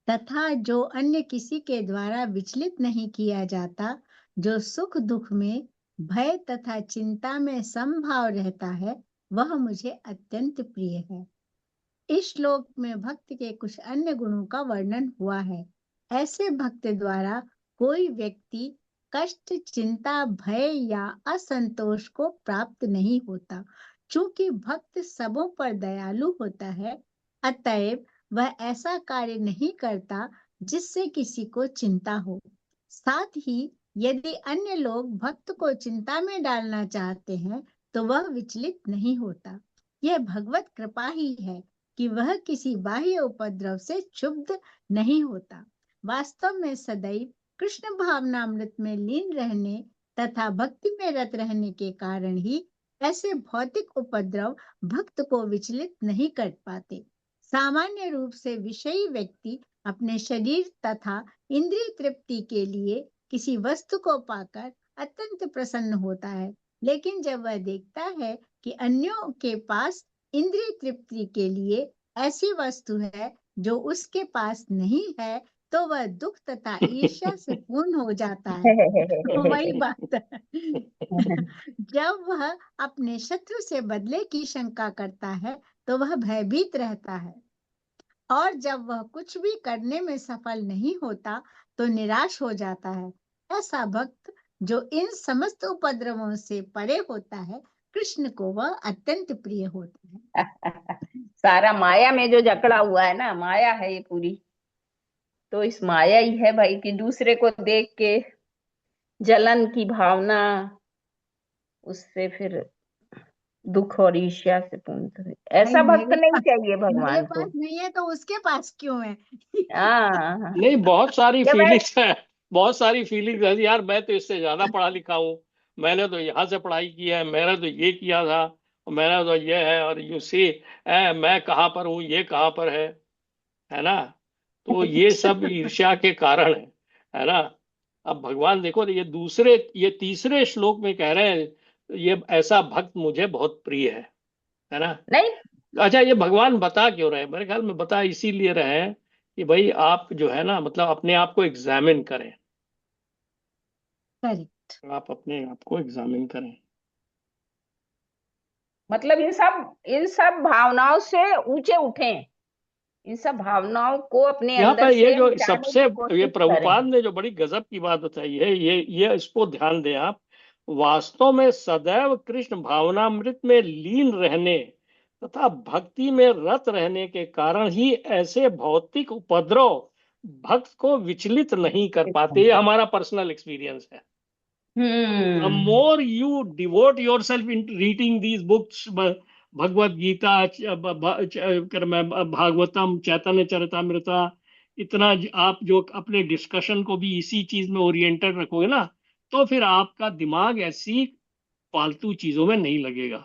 तथा जो अन्य किसी के द्वारा विचलित नहीं किया जाता, जो सुख दुख में, भय तथा चिंता में समभाव रहता है, वह मुझे अत्यंत प्रिय है। इस श्लोक में भक्त के कुछ अन्य गुणों का वर्णन हुआ है। ऐसे भक्त द्वारा कोई व्यक्ति कष्ट, चिंता, भय या असंतोष को प्राप्त नहीं होता। चूंकि भक्त सबों पर दयालु होता है, अतएव वह ऐसा कार्य नहीं करता जिससे किसी को चिंता हो। साथ ही यदि अन्य लोग भक्त को चिंता में डालना चाहते हैं तो वह विचलित नहीं होता। यह भगवत कृपा ही है कि वह किसी बाह्य उपद्रव से क्षुब्ध नहीं होता। वास्तव में सदैव कृष्ण भावनामृत में लीन रहने तथा भक्ति में रत रहने के कारण ही ऐसे भौतिक उपद्रव भक्त को विचलित नहीं कर पाते। सामान्य रूप से विषयी व्यक्ति अपने शरीर तथा इंद्रिय तृप्ति के लिए किसी वस्तु को पाकर अत्यंत प्रसन्न होता है, लेकिन जब वह देखता है कि अन्यों के पास इंद्रिय तृप्ति के लिए ऐसी वस्तु है जो उसके पास नहीं है, तो वह दुख तथा ईर्ष्या से पूर्ण हो जाता है। वही बात है। जब वह अपने शत्रु से बदले की शंका करता है तो वह भयभीत रहता है, और जब वह कुछ भी करने में सफल नहीं होता तो निराश हो जाता है। ऐसा भक्त जो इन समस्त उपद्रवों से परे होता है, कृष्ण को वह अत्यंत प्रिय होता है। सारा माया में जो जकड़ा हुआ है ना, माया है ये पूरी, तो इस माया ही है भाई कि दूसरे को देख के जलन की भावना, उससे फिर दुख और ईर्ष्या से पूर्ण। ऐसा भाई भक्त नहीं चाहिए मेरे भगवान को। पास नहीं है तो उसके पास क्यों है? हाँ, नहीं, बहुत सारी जब फीलिंग्स है, बहुत सारी फीलिंग्स है यार। मैं तो इससे ज्यादा पढ़ा लिखा हूँ, मैंने तो यहाँ से पढ़ाई की है, मैंने तो ये किया था, और मैंने तो ये है, और यू सी मैं कहाँ पर हूँ, ये कहाँ पर है ना। तो ये सब ईर्ष्या के कारण है ना। अब भगवान देखो, ये तीसरे श्लोक में कह रहे हैं ये ऐसा भक्त मुझे बहुत प्रिय है ना। नहीं, अच्छा, ये भगवान बता क्यों रहे हैं? मेरे ख्याल में बता इसीलिए रहे हैं कि भाई आप जो है ना, मतलब अपने आप को एग्जामिन करें, करेक्ट। आप अपने आप को एग्जामिन करें। मतलब इन सब भावनाओं से ऊंचे उठें, इन सब भावनाओं को अपने यहाँ अंदर पर ये से जो मिटाने सबसे, की ये कोशिश करें। प्रभुपाद ने जो बड़ी गजब की बात बताई है, ये इसको ध्यान दें आप। वास्तव में सदैव कृष्ण भावनामृत में लीन रहने तथा भक्ति में रत रहने के कारण ही ऐसे भौतिक उपद्रव भक्त को विचलित नहीं कर पाते। ये हमारा पर्सनल एक्सपीरियंस है। The hmm. more you devote yourself in reading these books, Bhagavad Gita, Bhagavatam, चैतन्य चरितामृता, इतना आप जो अपने डिस्कशन को भी इसी चीज में ओरिएंटेड रखोगे ना, तो फिर आपका दिमाग ऐसी फालतू चीजों में नहीं लगेगा।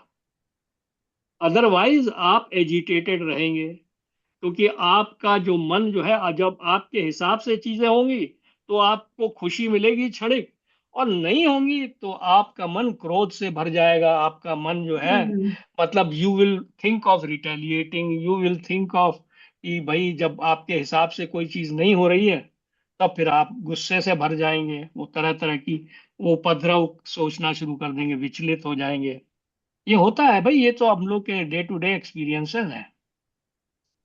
अदरवाइज आप एजिटेटेड रहेंगे, क्योंकि आपका जो मन जो है, जब आपके हिसाब से चीजें होंगी तो आपको खुशी मिलेगी क्षणिक, और नहीं होंगी तो आपका मन क्रोध से भर जाएगा। आपका मन जो है, हम्म। मतलब you will think of retaliating, you will think of कि भाई जब आपके हिसाब से कोई चीज नहीं हो रही है, तब फिर आप गुस्से से भर जाएंगे, वो तरह तरह की वो उपद्रव सोचना शुरू कर देंगे, विचलित हो जाएंगे। ये होता है भाई, ये तो हम लोग के डे टू डे एक्सपीरियंसेस हैं।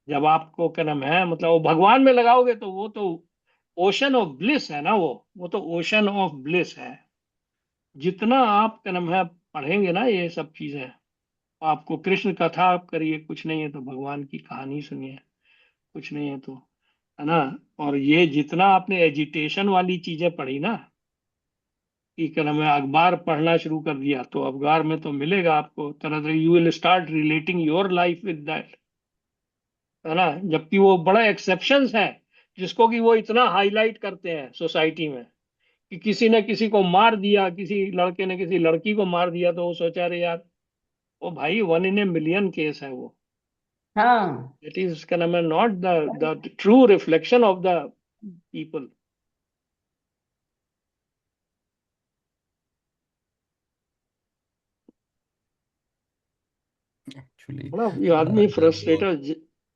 जब आपको क्या नाम है, मतलब वो भगवान में लगाओगे तो वो तो ओशन ऑफ ब्लिस है ना, वो तो ओशन ऑफ ब्लिस है। जितना आप क्या नाम है पढ़ेंगे ना ये सब चीजें, आपको कृष्ण कथा आप करिए, कुछ नहीं है तो भगवान की कहानी सुनिए, कुछ नहीं है तो, है ना। और ये जितना आपने एजिटेशन वाली चीजें पढ़ी ना, कि क्या नाम है अखबार पढ़ना शुरू कर दिया, तो अखबार में तो मिलेगा आपको तरह तरह, you will start relating your life with that, है ना। जबकि वो बड़ा एक्सेप्शंस है जिसको कि वो इतना हाईलाइट करते हैं सोसाइटी में, कि किसी ने किसी को मार दिया, किसी लड़के ने किसी लड़की को मार दिया, तो वो सोचा अरे यार, वो भाई 1 in a million केस है वो। हाँ इट इज क्या नाम है, not the true reflection of the people. Actually ना ये आदमी जब फ्रस्ट्रेटेड,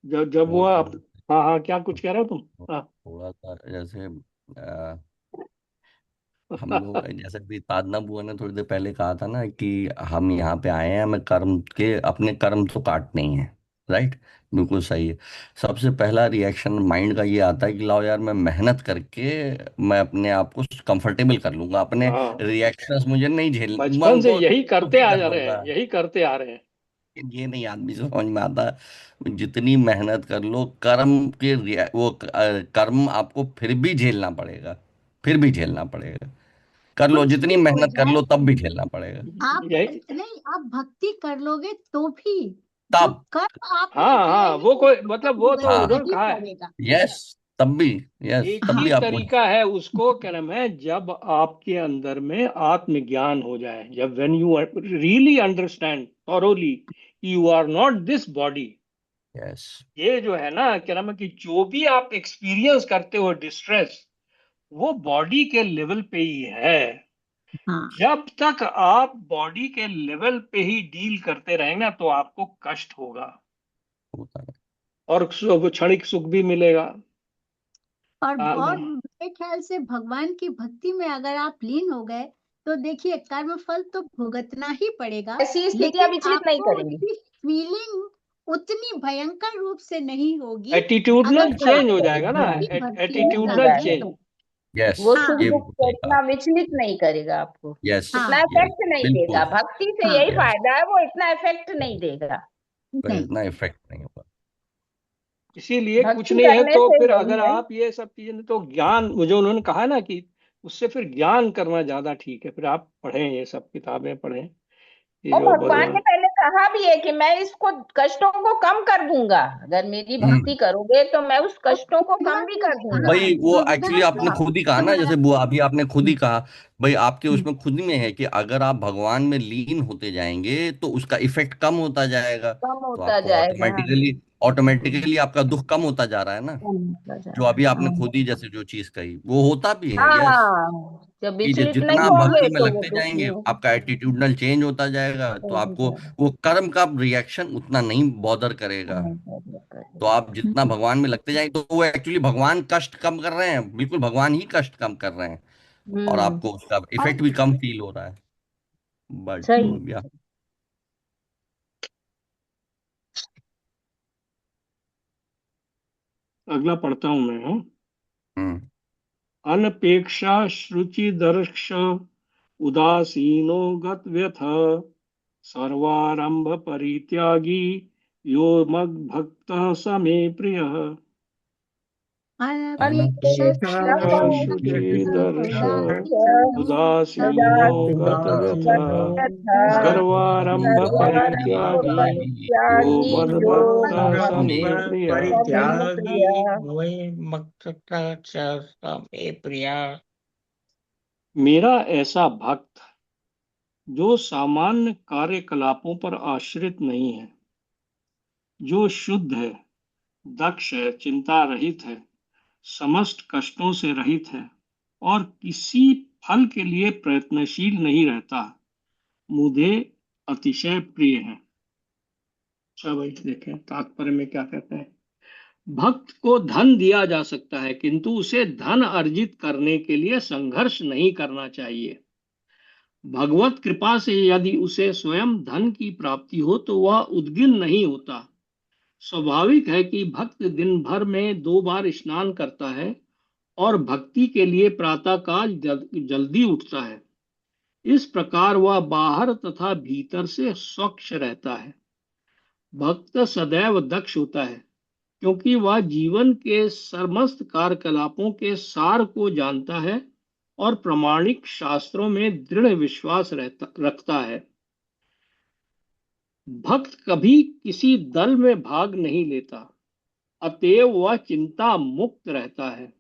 जब जब वो वो थोड़ा हाँ हाँ, क्या कुछ कह रहे हो तुम? हाँ। थोड़ा सा जैसे हम लोग जैसे भी साधना बुआ ने थोड़ी देर पहले कहा था ना कि हम यहाँ पे आए हैं, हमें कर्म के अपने कर्म तो काटने ही हैं। राइट। बिल्कुल सही है। सबसे पहला रिएक्शन माइंड का ये आता है कि लाओ यार, मैं मेहनत करके मैं अपने आप को कंफर्टेबल कर लूंगा, अपने हाँ, रिएक्शंस मुझे नहीं झेल, मैं बचपन से उनको यही करते दुखी आ कर जा रहे लूंगा। हैं, यही करते आ रहे हैं। ये नहीं आदमी से समझ में आता। जितनी मेहनत कर लो, कर्म के कर्म आपको फिर भी झेलना पड़ेगा, फिर भी झेलना पड़ेगा। कर लो, कुछ जितनी भी हो मेहनत कर जाए, लो तब भी झेलना पड़ेगा। आप यही। नहीं, आप भक्ति कर लोगे तो भी जो तब। कर्म आपने हाँ किए हाँ, हैं वो कोई उसको तो मतलब वो तो हाँ। भुगतना उन्होंने ही कहा है, पड़ेगा। यस। तब भी। यस, एक तब ही भी आपको। तरीका है उसको, क्या नाम है, जब आपके अंदर में आत्मज्ञान हो जाए, जब when you really understand thoroughly you are not this body. Yes. ये जो है ना, क्या नाम है, कि जो भी आप एक्सपीरियंस करते हो डिस्ट्रेस, वो बॉडी के लेवल पे ही है। हाँ, जब तक आप बॉडी के लेवल पे ही डील करते रहेंगे ना, तो आपको कष्ट होगा होता है। और क्षणिक सुख भी मिलेगा। और मेरे ख्याल से भगवान की भक्ति में अगर आप लीन हो गए तो देखिए कर्म फल तो भुगतना ही पड़ेगा, ऐसी स्थितियां लेकिन विचलित नहीं आपको करेंगी। उसकी फीलिंग उतनी भयंकर रूप से नहीं होगी अगर एटीट्यूडनल नहीं चेंज हो आपने जाएगा ना, करेगी, भक्ति भक्ति में नहीं एटीट्यूडनल लगे चेंज। जाएगा। तो। यस। वो सुख हाँ, ये दुख बिल्कुल को सही कहा। इतना विचलित नहीं करेगा आपको, यस। हाँ, इतना यस। इफेक्ट नहीं देगा। बिल्कुल। भक्ति से हाँ, यही यस। फायदा है, वो इतना इफेक्ट नहीं देगा। नहीं, इतना इफेक्ट नहीं होगा। इसीलिए कुछ भक्ति नहीं है करने तो से फिर वही अगर है। आप ये सब चीजें, तो ज्ञान, मुझे उन्होंने कहा ना कि उससे फिर ज्ञान करना ज्यादा ठीक है, फिर आप पढ़ें, ये सब किताबें पढ़ें, ये और जो भगवान ने भगवान। पहले कहा भी है कि मैं इसको कष्टों को कम कर दूंगा, अगर मेरी हम्म। भक्ति करोगे तो मैं उस और कष्टों को कम दुविधा भी कर में, दूंगा। हाँ, भाई वो दुविधा एक्चुअली आपने में हाँ खुद ही कहा ना, तुम्हारा। जैसे बुआ अभी आपने खुद ही कहा। भाई आपके उसमें खुद में है कि अगर आप भगवान में लीन होते जाएंगे तो उसका इफेक्ट कम होता जाएगा। कम तो होता आपको जाएगा। ऑटोमेटिकली ऑटोमेटिकली आपका दुख कम होता जा रहा है ना। कम होता जो अभी जाएगा, आपने हाँ। खुद ही जैसे जो चीज कही वो होता भी है। यस। हाँ, जब कि विचलित नहीं जितना आप होंगे भक्ति में तो वो लगते दुख जाएंगे नहीं आपका एटीट्यूडनल चेंज होता जाएगा, तो आपको होगा। वो कर्म का रिएक्शन उतना नहीं बॉदर करेगा। नहीं तो करेगा। आप जितना भगवान में लगते जाएंगे तो वो एक्चुअली भगवान कष्ट कम कर रहे हैं, बिल्कुल भगवान ही कष्ट कम कर रहे हैं। और हम्म। आपको उसका और इफेक्ट भी कम फील हो रहा है। बट सही। या। अगला पढ़ता हूं मैं, हाँ। हम्म। अनपेक्षा शुचिदर्श उदासीनो गतव्यथ सर्वारंभ परित्यागी यो मद्भक्तः स मे प्रियः। अनपेक्षित अनपेक्षा अनपेक्षा शुचिदर्श उदासीनो गतव्यथ सर्वारंभ परित्यागी यो मद्भक्तः स मे प्रियः। परित्यागी हुए मक्त में प्रिया। मेरा ऐसा भक्त जो सामान्य कार्यकलापों पर आश्रित नहीं है, जो शुद्ध है, दक्ष है, चिंता रहित है, समस्त कष्टों से रहित है और किसी फल के लिए प्रयत्नशील नहीं रहता, मुझे अतिशय प्रिय है। अच्छा भाई, देखें तात्पर्य में क्या कहते हैं। भक्त को धन दिया जा सकता है, किंतु उसे धन अर्जित करने के लिए संघर्ष नहीं करना चाहिए। भगवत कृपा से यदि उसे स्वयं धन की प्राप्ति हो तो वह उद्गिन नहीं होता। स्वाभाविक है कि भक्त दिन भर में 2 बार स्नान करता है और भक्ति के लिए प्रातःकाल जल्दी उठता है। इस प्रकार वह बाहर तथा भीतर से स्वच्छ रहता है। भक्त सदैव दक्ष होता है, क्योंकि वह जीवन के समस्त कार्यकलापों के सार को जानता है और प्रामाणिक शास्त्रों में दृढ़ विश्वास रखता है। भक्त कभी किसी दल में भाग नहीं लेता, अतएव वह चिंता मुक्त रहता है।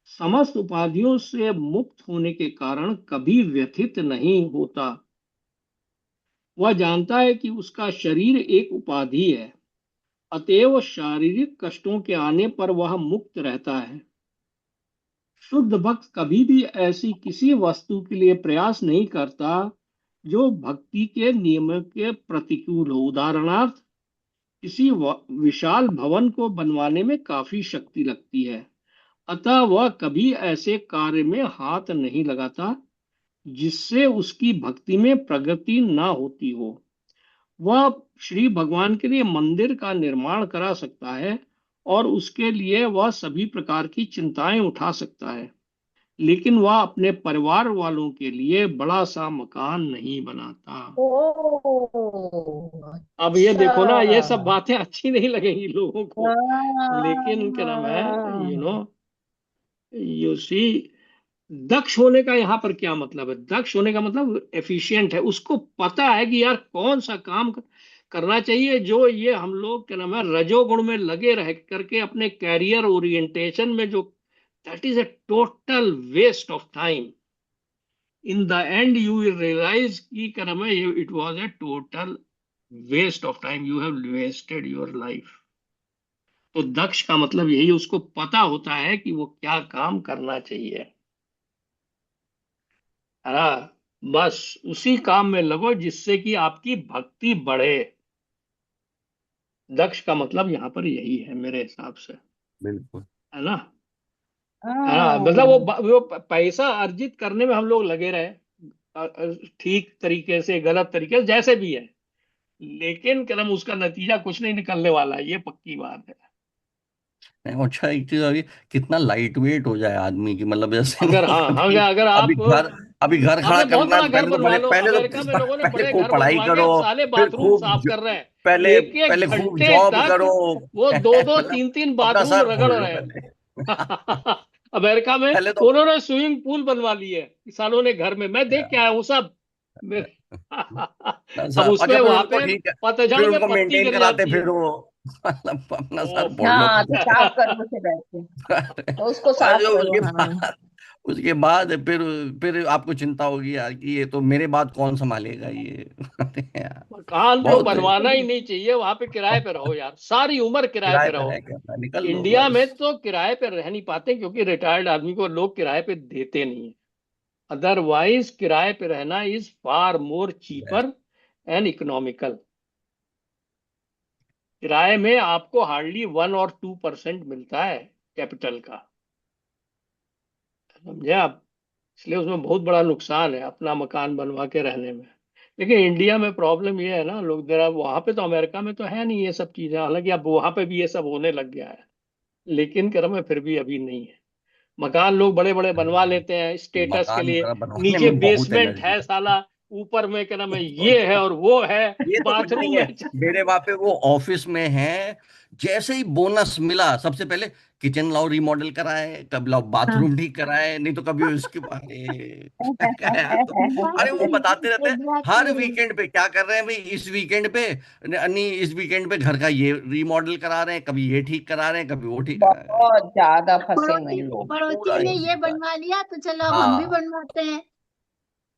समस्त उपाधियों से मुक्त होने के कारण कभी व्यथित नहीं होता। वह जानता है कि उसका शरीर एक उपाधि है, अतएव शारीरिक कष्टों के आने पर वह मुक्त रहता है। शुद्ध भक्त कभी भी ऐसी किसी वस्तु के लिए प्रयास नहीं करता जो भक्ति के नियम के प्रतिकूल हो। उदाहरणार्थ, किसी विशाल भवन को बनवाने में काफी शक्ति लगती है, अतः वह कभी ऐसे कार्य में हाथ नहीं लगाता जिससे उसकी भक्ति में प्रगति ना होती हो। वह श्री भगवान के लिए मंदिर का निर्माण करा सकता है और उसके लिए वह सभी प्रकार की चिंताएं उठा सकता है, लेकिन वह अपने परिवार वालों के लिए बड़ा सा मकान नहीं बनाता। ओ अब ये अच्छा। देखो ना, ये सब बातें अच्छी नहीं लगेंगी लोगों को, लेकिन क्या नाम है, हाँ। यू नो, यू सी, दक्ष होने का यहाँ पर क्या मतलब है? दक्ष होने का मतलब एफिशिएंट है, उसको पता है कि यार कौन सा काम करना चाहिए। जो ये हम लोग क्या नाम है रजोगुण में लगे रह करके अपने कैरियर ओरिएंटेशन में जो, that is a total waste of time. In the end you will realise कि क्या नाम है, it was a total waste of time, you have wasted your life. तो दक्ष का मतलब यही, उसको पता होता है कि वो क्या काम करना चाहिए, है ना। बस उसी काम में लगो जिससे कि आपकी भक्ति बढ़े। दक्ष का मतलब यहाँ पर यही है मेरे हिसाब से, बिल्कुल। है ना। है ना, मतलब हाँ। वो पैसा अर्जित करने में हम लोग लगे रहे, ठीक तरीके से गलत तरीके से जैसे भी है, लेकिन क्या नाम, उसका नतीजा कुछ नहीं निकलने वाला है, ये पक्की बात है। नहीं, अच्छा एक चीज अभी, कितना लाइट वेट हो जाए आदमी की, मतलब जैसे अगर, नहीं हाँ, अभी, अगर आप, अभी घर खड़ा आपने बहुत करना है बड़ा तो घर पहले तो बनवा लो, पहले अमेरिका में तो लोगों ने पहले बड़े खूब घर पढ़ाई बनवा के करो, अब साले फिर बाथरूम खूब साफ कर रहे हैं। पहले एक एक पहले खूब घंटे जॉब तक करो। वो दो दो मतलब तीन तीन अपना बाथरूम सर रगड़ फोड़ लो रहे पहले। हैं। अमेरिका में पहले तो उन्होंने स्विमिंग पूल बनवा लिए किसानों ने घर में, मैं देख के आया हूँ सब। अपना अब सर, उसमें अच्छा फिर वहां उनको पे ठीक है, फिर पतझड़ में उनको पत्ती मेंटेन गिर कराते जाती है। फिर वो, मतलब अपना सर फोड़ लो हाँ, तो पहले। साफ करो उसे बैठ के, तो उसको और साफ जो करो। हाँ। उसके बाद फिर आपको चिंता होगी यार कि ये तो मेरे बाद कौन संभालेगा ये। अरे यार, मकान तो बहुत बनवाना ही नहीं चाहिए, वहां पे किराए पे रहो यार, सारी उम्र किराए किराए पे पे रहो। रह गया, निकल लो इंडिया में बस। तो किराए पे रह नहीं पाते क्योंकि रिटायर्ड आदमी को लोग किराए पे देते नहीं है। अदरवाइज किराए पे रहना is far more cheaper and economical. किराए में आपको हार्डली 1 और 2% मिलता है कैपिटल का, समझे आप। इसलिए उसमें बहुत बड़ा नुकसान है अपना मकान बनवा के रहने में। लेकिन इंडिया में प्रॉब्लम ये है ना, लोग जरा, वहां पे तो, अमेरिका में तो है नहीं ये सब चीजें, हालांकि अब वहां पे भी ये सब होने लग गया है, लेकिन क्रम में फिर भी अभी नहीं है। मकान लोग बड़े बड़े बनवा लेते हैं स्टेटस के मकान लिए, वगैरह बनवाने नीचे में बहुत बेसमेंट एनर्जी। है साला, ऊपर में क्या नाम है ये है और वो है, ये तो कुछ नहीं बाथरूम है, में। मेरे वहां पे वो ऑफिस में है, जैसे ही बोनस मिला सबसे पहले किचन लाओ रिमॉडल कराए, कब लाओ हाँ। बाथरूम ठीक कराए, नहीं तो कभी उसके बारे क्या है यार तुम। अरे वो एग्जैक्टली, बताते रहते हैं हर एग्जैक्टली। वीकेंड पे क्या कर रहे हैं भाई, इस वीकेंड पे नहीं, इस वीकेंड पे घर का ये रिमॉडल करा रहे हैं, कभी ये ठीक करा रहे हैं, कभी वो ठीक करा रहे हैं। बहुत ज्यादा फंसे हुए पड़ोसी हैं लोग। पड़ोसी पूरा ने इसी ये का। बनवा लिया तो चलो अब हम भी हाँ, बनवाते हैं।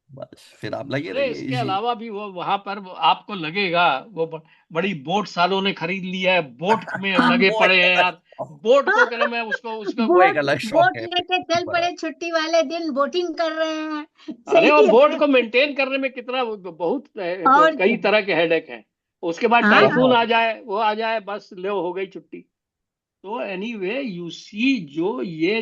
बस फिर आप लगे अरे रहिए इसके इसी। अलावा भी वो वहां पर आपको लगेगा वो बड़ी बोट सालों ने खरीद ली है, बोट में लगे वो पड़े एक हैं अलग यार। बोट को क्या नाम है, उसको उसको वो एक बोट अलग शौक बोट है लेके चल बड़ा। पड़े, छुट्टी वाले दिन बोटिंग कर रहे हैं। अरे वो सही बोट है। को मेंटेन करने में कितना बहुत और कई क्या। तरह के हेडेक हैं। उसके बाद हाँ। टाइफून बहुत। आ जाए, वो आ जाए, बस ले हो गई छुट्टी। तो एनीवे यू सी, जो ये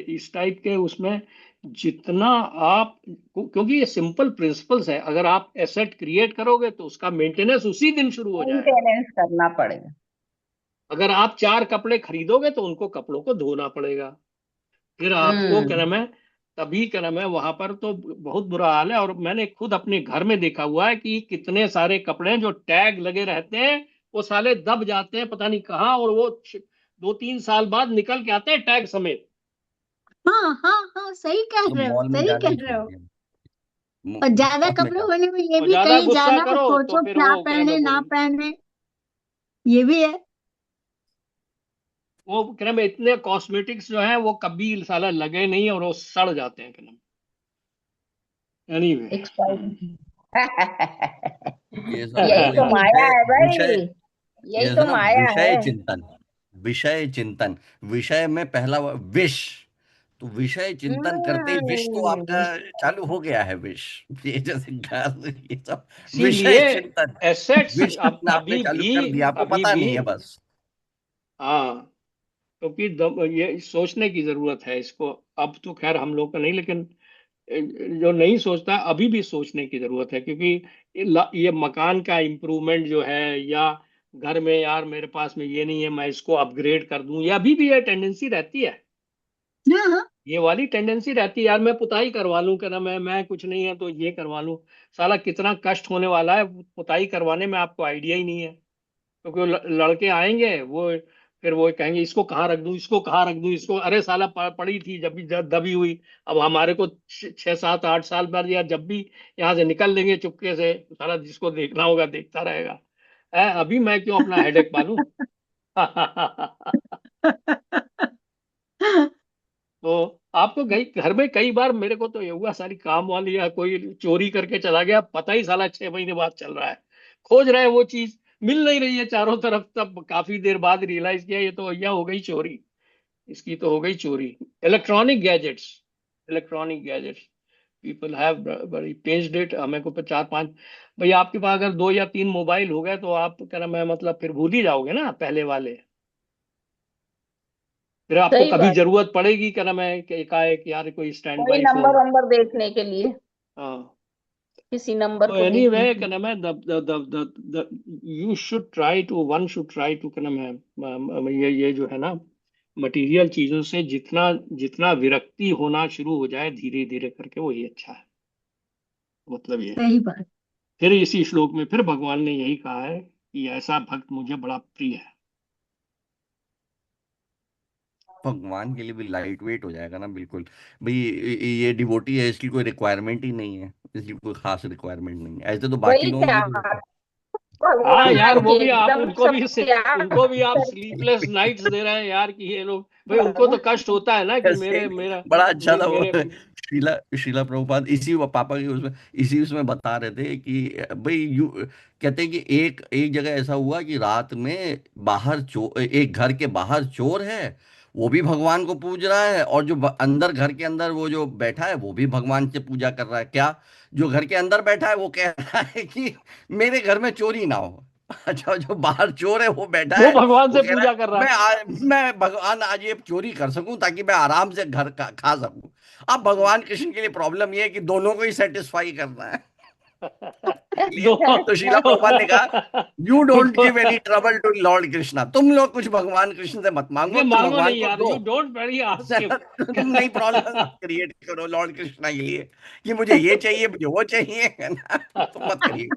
इस टाइप के उसमें जितना आप, क्योंकि ये सिंपल प्रिंसिपल्स है, अगर आप एसेट क्रिएट करोगे तो उसका मेंटेनेंस उसी दिन शुरू हो जाएगा। मेंटेनेंस करना पड़ेगा। अगर आप 4 कपड़े खरीदोगे तो उनको कपड़ों को धोना पड़ेगा, फिर आपको क्या हम्म। नाम है, तभी क्या नाम है, वहां पर तो बहुत बुरा हाल है। और मैंने खुद अपने घर में देखा हुआ है कि कितने सारे कपड़े हैं जो टैग लगे रहते हैं, वो साले दब जाते हैं पता नहीं कहाँ, और वो 2-3 साल बाद निकल के आते हैं टैग समेत। हाँ हाँ हाँ, सही कह तो रहे हो, मॉल में सही जाना ही कह रहे हो। चाहिए, और ज्यादा मॉल में कपड़े जाना। होने में ये और भी, ज्यादा कहीं गुस्सा जाना तो करो तो सोचो फिर क्या वो क्या नाम पहने है, ना फिर पहने, ये भी है। वो क्या नाम है, इतने कॉस्मेटिक्स जो हैं वो कभी साला लगे नहीं और वो सड़ जाते हैं, क्या नाम, एनीवे। एक्सपायरी। ये सब यही तो तो यार माया विषय है भाई, विषय यही ये तो सुना, माया है। विषय चिंतन, विषय चिंतन। विषय में पहला विष, तो विषय चिंतन करते ही विष तो आपका हम्म। चालू हो गया है, विष। ये जैसे ये सब विषय इसीलिए चिंतन, एसेट्स विष अब अपना आपने चालू कर दिया, आपको अभी पता भी, नहीं है बस। हाँ, क्योंकि ये सोचने की जरूरत है इसको। अब तो खैर हम लोग का नहीं, लेकिन जो नहीं सोचता अभी भी सोचने की जरूरत है, क्योंकि ये मकान का इम्प्रूवमेंट जो है, या घर में यार मेरे पास में ये नहीं है मैं इसको अपग्रेड कर दूं, ये अभी भी ये टेंडेंसी रहती है। हाँ हाँ। ये वाली टेंडेंसी रहती है यार, मैं पुताई करवा लूं, क्या ना, मैं कुछ नहीं है तो ये करवा लूं। साला कितना कष्ट होने वाला है पुताई करवाने में, आपको आइडिया ही नहीं है। क्योंकि वो लड़के आएंगे, वो फिर वो कहेंगे इसको कहाँ रख दूं, इसको कहाँ रख दूं, इसको, अरे साला पड़ी थी जब भी दबी हुई। अब हमारे को 6 7 8 साल बाद, या जब भी यहाँ से निकल लेंगे चुपके से, साला जिसको देखना होगा देखता रहेगा। अभी मैं क्यों अपना हेडेक पालूं। तो आपको घर में कई बार मेरे को तो ये हुआ, सारी काम वाली या कोई चोरी करके चला गया, पता ही साला 6 महीने बाद चल रहा है, खोज रहे हैं वो चीज, मिल नहीं रही है चारों तरफ, तब काफी देर बाद रियलाइज किया ये तो भैया हो गई चोरी, इसकी तो हो गई चोरी। इलेक्ट्रॉनिक गैजेट्स पीपल हैव बड़ी पेज्ड इट, हमें को 4 5, भैया आपके पास अगर 2 या 3 मोबाइल हो गए तो आप क्या नाम है, मतलब फिर भूल ही जाओगे ना पहले वाले। फिर आपको सही कभी बात। जरूरत पड़ेगी क्या नाम है कि एकाएक यार कोई स्टैंड कोई बाई नंबर फोन। वंबर देखने के लिए, हाँ, किसी नंबर तो को देखने एनीवे के क्या लिए। नाम है, you should try to, one should try to, क्या नाम है, ये जो है ना, मटेरियल चीजों से जितना जितना विरक्ति होना शुरू हो जाए धीरे धीरे करके, वही अच्छा है। मतलब ये है। सही बात। फिर इसी श्लोक में फिर भगवान ने यही कहा है कि ऐसा भक्त मुझे बड़ा प्रिय है। भगवान के लिए भी लाइट वेट हो जाएगा ना, बिल्कुल। भाई ये डिवोटी है, इसकी कोई रिक्वायरमेंट ही नहीं है, इसकी कोई खास रिक्वायरमेंट नहीं है, ऐसे तो बाकी वही लोगों की तो। चाहता हाँ यार, भगवान वो की, भी आप एकदम सब त्याग उनको भी आप स्लीपलेस करके। नाइट्स दे रहे हैं यार, कि ये लोग, भाई उनको तो कष्ट होता है ना कि ऐसे मेरे ही मेरा बड़ा अच्छा था वो, मेरे शीला शीला प्रभुपाद इसी वो पापा के उसमें, इसी उसमें बता रहे थे कि भाई यू कहते हैं कि एक एक जगह ऐसा हुआ कि रात में बाहर चोर, एक घर के बाहर चोर है, वो भी भगवान को पूज रहा है, और जो अंदर घर के अंदर वो जो बैठा है वो भी भगवान से पूजा कर रहा है। क्या, जो घर के अंदर बैठा है वो कह रहा है कि मेरे घर में चोरी ना हो। अच्छा, जो बाहर चोर है वो बैठा वो है, भगवान वो से कह रहा पूजा है कर रहा है। मैं भगवान आज ये चोरी कर सकूं ताकि मैं आराम से घर का खा सकूं। अब भगवान कृष्ण के लिए प्रॉब्लम ये है कि दोनों को ही सेटिस्फाई करना है। इसलिए दो तो शीला प्रभुपाद ने कहा, you don't do give any trouble to Lord Krishna, तुम लोग कुछ भगवान कृष्ण से मत ये मांगो, तुम मांगो भगवान नहीं को यार, दो। You don't very ask him. तुम नई प्रॉब्लम क्रिएट करो लॉर्ड कृष्णा के लिए कि मुझे ये चाहिए, मुझे वो चाहिए, है ना, तुम मत करिए।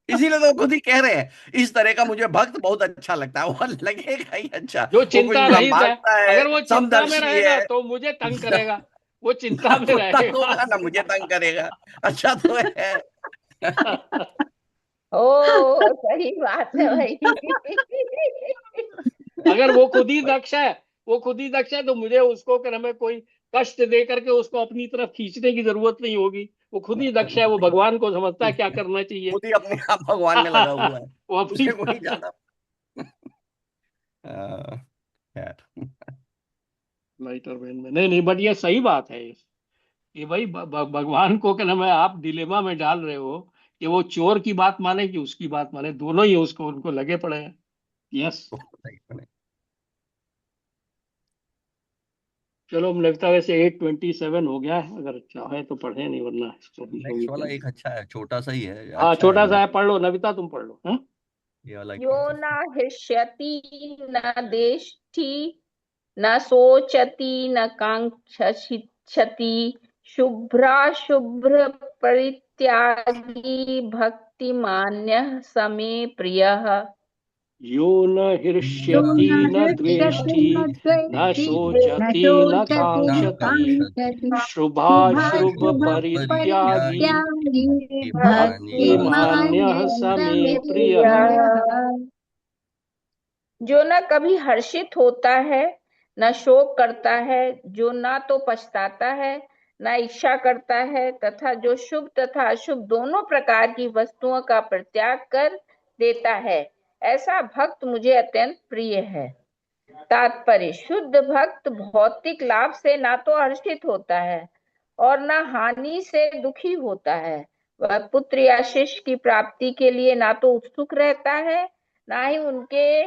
इसीलिए तो खुद ही कह रहे हैं, इस तरह का मुझे भक्त बहुत अच्छा लगता है, वो लगेगा ही अच्छा, जो वो कुछ चिंता रहित है, मांगता है, अगर वो चिंता में समदर्शी रहेगा है, तो मुझे तंग करेगा, वो ना चिंता में तो तंग रहेगा। होगा ना मुझे तंग करेगा। अच्छा तो है। ओ, सही बात है भाई। अगर वो खुद ही दक्ष है, वो खुद ही दक्ष है, तो मुझे उसको कर हमें कोई कष्ट दे करके उसको अपनी तरफ खींचने की जरूरत नहीं होगी। वो खुद ही दक्ष है, वो भगवान को समझता है क्या करना चाहिए। खुद ही अपने आप भगवान में लगा हुआ है, वो अपनी उसे कोई ज्यादा। खैर। लाइटर वेन में नहीं नहीं, बट ये सही बात है कि भाई भगवान को क्या नाम है, आप डिलेमा में डाल रहे हो कि वो चोर की बात माने कि उसकी बात माने, दोनों ही उसको उनको लगे पड़े हैं। यस। चलो, मुझे लगता है वैसे 8:27 हो गया है, अगर चाहे तो पढ़े, नहीं वरना इसको भी होगी नेक्स्ट वाला फिर। एक अच्छा है, छोटा सा ही है, हाँ, अच्छा है छोटा सा ये। है, पढ़ लो नविता, तुम पढ़ लो, हाँ। ये वाला एक यो पढ़ न सकते हैं। हृष्यति न देष्टि न शोचति न काङ्क्षति शुभ्राशुभ्र परित्यागी भक्तिमान्यः स मे प्रियः। यो न यो हृष्यति न न हृष्यति द्वेष्टि न न द्वेष्टि न शोचति न शोचति ना न कांक्षति काङ्क्षति शुभाशुभ शुभाशुभ शुभ परित्यागी परित्यागी, परित्यागी भक्तिमानी भक्तिमान्यः भक्तिमान्यः भक्तिमान्यः स स मे मे मे प्रियः। प्रियः। प्रियः। जो न कभी हर्षित होता है न शोक करता है, जो ना तो पछताता है न इच्छा करता है, तथा जो शुभ तथा अशुभ दोनों प्रकार की वस्तुओं का परित्याग कर देता है, ऐसा भक्त मुझे अत्यंत प्रिय है। तात्पर्य, शुद्ध भक्त भौतिक लाभ से ना तो हर्षित होता है और ना हानि से दुखी होता है। वह पुत्र या शिष्य की प्राप्ति के लिए ना तो उत्सुक रहता है, ना ही उनके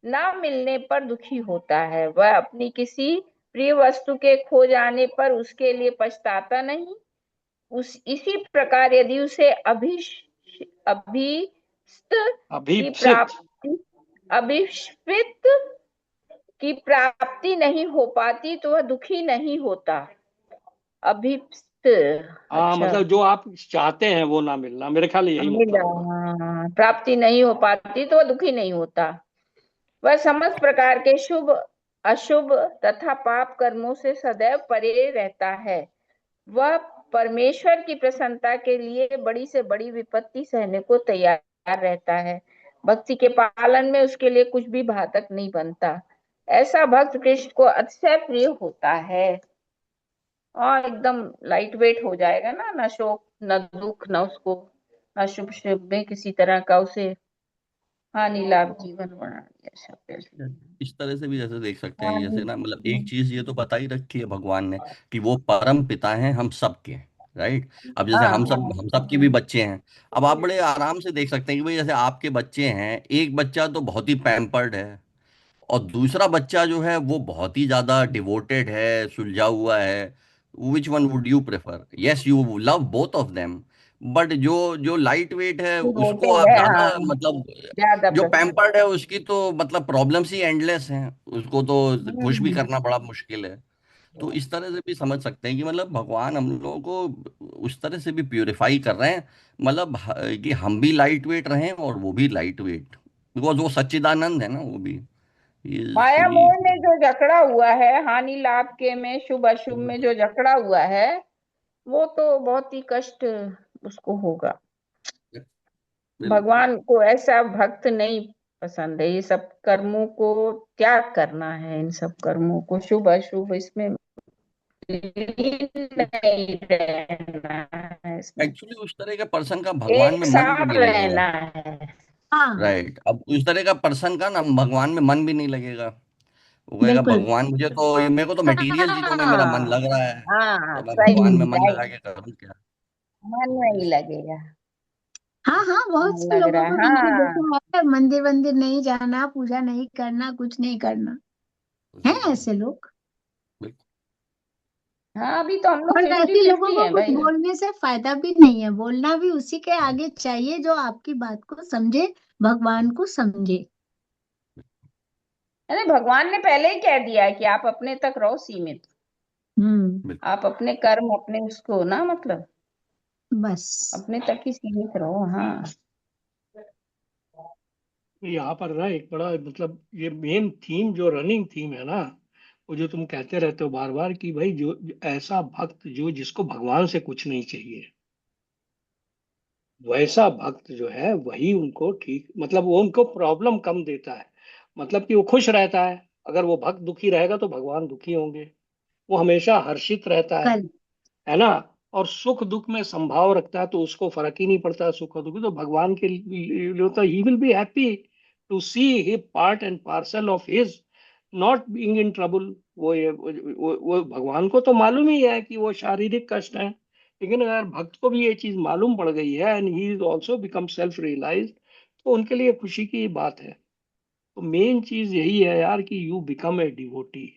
ना मिलने पर दुखी होता है। वह अपनी किसी प्रिय वस्तु के खो जाने पर उसके लिए पछताता नहीं। इसी प्रकार यदि उसे अभीष्ट की अभीप्सित। प्राप्ति अभिष्पित की प्राप्ति नहीं हो पाती तो वह दुखी नहीं होता। अभिप्सित, हाँ, अच्छा, मतलब जो आप चाहते हैं वो ना मिलना, मेरे ख्याल यही मतलब होगा। प्राप्ति नहीं हो पाती तो वह दुखी नहीं होता। वह समस्त प्रकार के शुभ अशुभ तथा पाप कर्मों से सदैव परे रहता है। वह परमेश्वर की प्रसन्नता के लिए बड़ी से बड़ी विपत्ति सहने को तैयार रहता है। भक्ति के पालन में उसके लिए कुछ भी बाधक नहीं बनता। ऐसा भक्त कृष्ण को अतिशय प्रिय होता है और एकदम लाइट वेट हो जाएगा ना, न शोक न दुख, न उसको न शुभ शुभ में किसी तरह का उसे हानि लाभ जीवन बना दिया सब। इस तरह से भी जैसे देख सकते हैं, हानि, जैसे ना मतलब एक चीज ये तो बता ही रखी है भगवान ने कि वो परम पिता हैं हम सबके। राइट। अब जैसे हाँ हम सब के भी बच्चे हैं। अब आप बड़े आराम से देख सकते हैं कि भाई जैसे आपके बच्चे हैं, एक बच्चा तो बहुत ही पैम्पर्ड है और दूसरा बच्चा जो है वो बहुत ही ज्यादा डिवोटेड है, सुलझा हुआ है। Which one would you prefer? Yes, you love both of them, but जो जो लाइट वेट है उसको डिवोटेड आप है, ज्यादा हाँ, मतलब, ज्यादा जो प्रसन्न। पैम्पर्ड है उसकी तो मतलब प्रॉब्लम्स ही एंडलेस हैं, उसको तो खुश भी हम्म, करना बड़ा मुश्किल है। तो इस तरह से भी समझ सकते हैं कि मतलब भगवान हम लोगों को उस तरह से भी प्यूरिफाई कर रहे हैं, मतलब कि हम भी लाइट वेट रहें और वो भी लाइट वेट, बिकॉज वो सच्चिदानंद है ना, वो भी माया ही। मोह में जो जकड़ा हुआ है, हानि लाभ के में, शुभ अशुभ में जो जकड़ा हुआ है, वो तो बहुत ही कष्ट उसको होगा। बिल्कुल। भगवान को ऐसा भक्त नहीं पसंद है। ये सब कर्मों को त्याग करना है, इन सब कर्मों को, शुभ अशुभ इसमें लीन नहीं रहना है, इसमें एक्चुअली उस तरह का पर्सन का भगवान एक में मन भी साथ नहीं लगेगा। रहना है। हाँ, राइट। अब उस तरह का पर्सन का ना भगवान में मन भी नहीं लगेगा। वो कहेगा बिल्कुल। भगवान मेरे को तो मटेरियल चीजों में मेरा मन हाँ लग रहा है, हाँ, तो मैं भगवान में हम्म। मन राइट, लगा के करूँ क्या? मन तो नहीं इस लगेगा। हाँ हाँ, बहुत मन से लग लोगों रहा को है, मैंने हाँ। देखा है, मंदिर वंदिर नहीं जाना, पूजा नहीं करना, कुछ नहीं करना, है ऐसे लोग। बिल्कुल। हाँ, अभी तो हम लोग और फिफ्टी ऐसे लोगों फिफ्टी को हैं कुछ भाई। बोलने से फायदा भी नहीं है, बोलना भी उसी के आगे चाहिए जो आपकी बात को समझे, भगवान को समझे। अरे भगवान ने पहले ही कह दिया है कि आप अपने तक रहो सीमित। हम्म। बिल्कुल। आप अपने कर्म अपने उसको ना, मतलब बस। अपने तक ही सीमित रहो, हाँ। यहाँ पर ना एक बड़ा मतलब ये मेन थीम जो रनिंग थीम है ना, वो जो तुम कहते रहते हो बार बार कि भाई जो ऐसा भक्त जो जिसको भगवान से कुछ नहीं चाहिए, वैसा भक्त जो है वही उनको ठीक, मतलब वो उनको प्रॉब्लम कम देता है। मतलब कि वो खुश रहता है। अगर वो भक्त दुखी रहेगा तो भगवान दुखी होंगे। वो हमेशा हर्षित रहता कल। है ना। और सुख दुख में संभाव रखता है, तो उसको फर्क ही नहीं पड़ता सुख और दुख। तो भगवान के लिए तो he will be happy to see he part and parcel of his not being in trouble. वो भगवान को तो मालूम ही है कि वो शारीरिक कष्ट है, लेकिन अगर भक्त को भी ये चीज मालूम पड़ गई है and he is also become self realise, तो उनके लिए खुशी की बात है। तो मेन चीज यही है यार कि you become a devotee,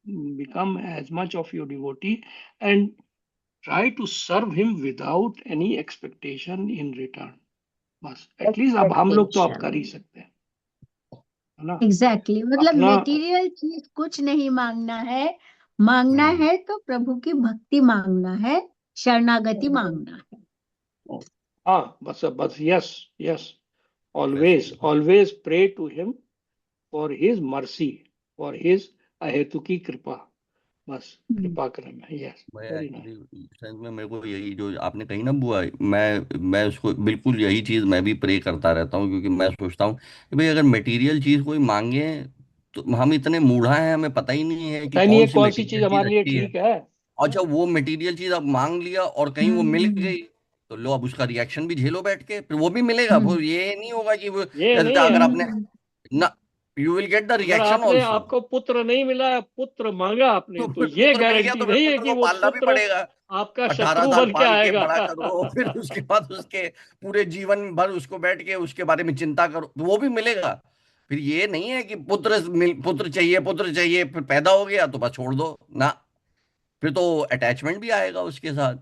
become as much of your devotee and try to serve him without any expectation in return। बस एटलीस्ट अब हम लोग तो अब एक्सपेक्टेशन। कर ही सकते हैं, है ना। एग्जैक्टली, मतलब अपना मेटीरियल चीज कुछ नहीं मांगना है। मांगना हम्म। है तो प्रभु की भक्ति मांगना है, शरणागति मांगना है। हाँ, बस बस, यस यस, बस। Always always pray to him for his mercy, for his अहेतुकी कृपा। बस कृपा करें। यस, मैं वेरी नाइस। एक्चुअली सेंस में मेरे को यही जो आपने कही ना बुआ, मैं उसको बिल्कुल यही चीज मैं भी प्रे करता रहता हूँ, क्योंकि मैं सोचता हूँ कि भाई अगर मटेरियल चीज कोई मांगे तो हम इतने मूढ़ा हैं, हमें पता ही नहीं है कि नहीं नहीं, ये कौन सी कौन सी चीज मटेरियल चीज हमारे लिए अच्छी है। ठीक है। और जब वो मटेरियल चीज आप मांग लिया और कहीं वो मिल गई, तो लो अब उसका रिएक्शन भी झेलो बैठ के, फिर वो भी मिलेगा, वो ये नहीं होगा कि वो ये कहते थे नहीं अगर है। आपने ना, यू विल गेट द अगर रिएक्शन आपने, ऑल्सो। आपको पुत्र नहीं मिला, पुत्र मांगा आपने, तो तो फिर ये पुत्र मिल गया गारंटी तो फिर नहीं है पुत्र कि को वो पालना भी पुत्र पड़ेगा। आपका 18 शत्रु साल बन के पाल के आएगा। बड़ा करो, फिर उसके बाद उसके पूरे जीवन भर उसको बैठ के उसके बारे में चिंता करो, तो वो भी मिलेगा। फिर ये नहीं है कि पुत्र चाहिए, फिर पैदा हो गया तो बस छोड़ दो ना, फिर तो अटैचमेंट भी आएगा उसके साथ,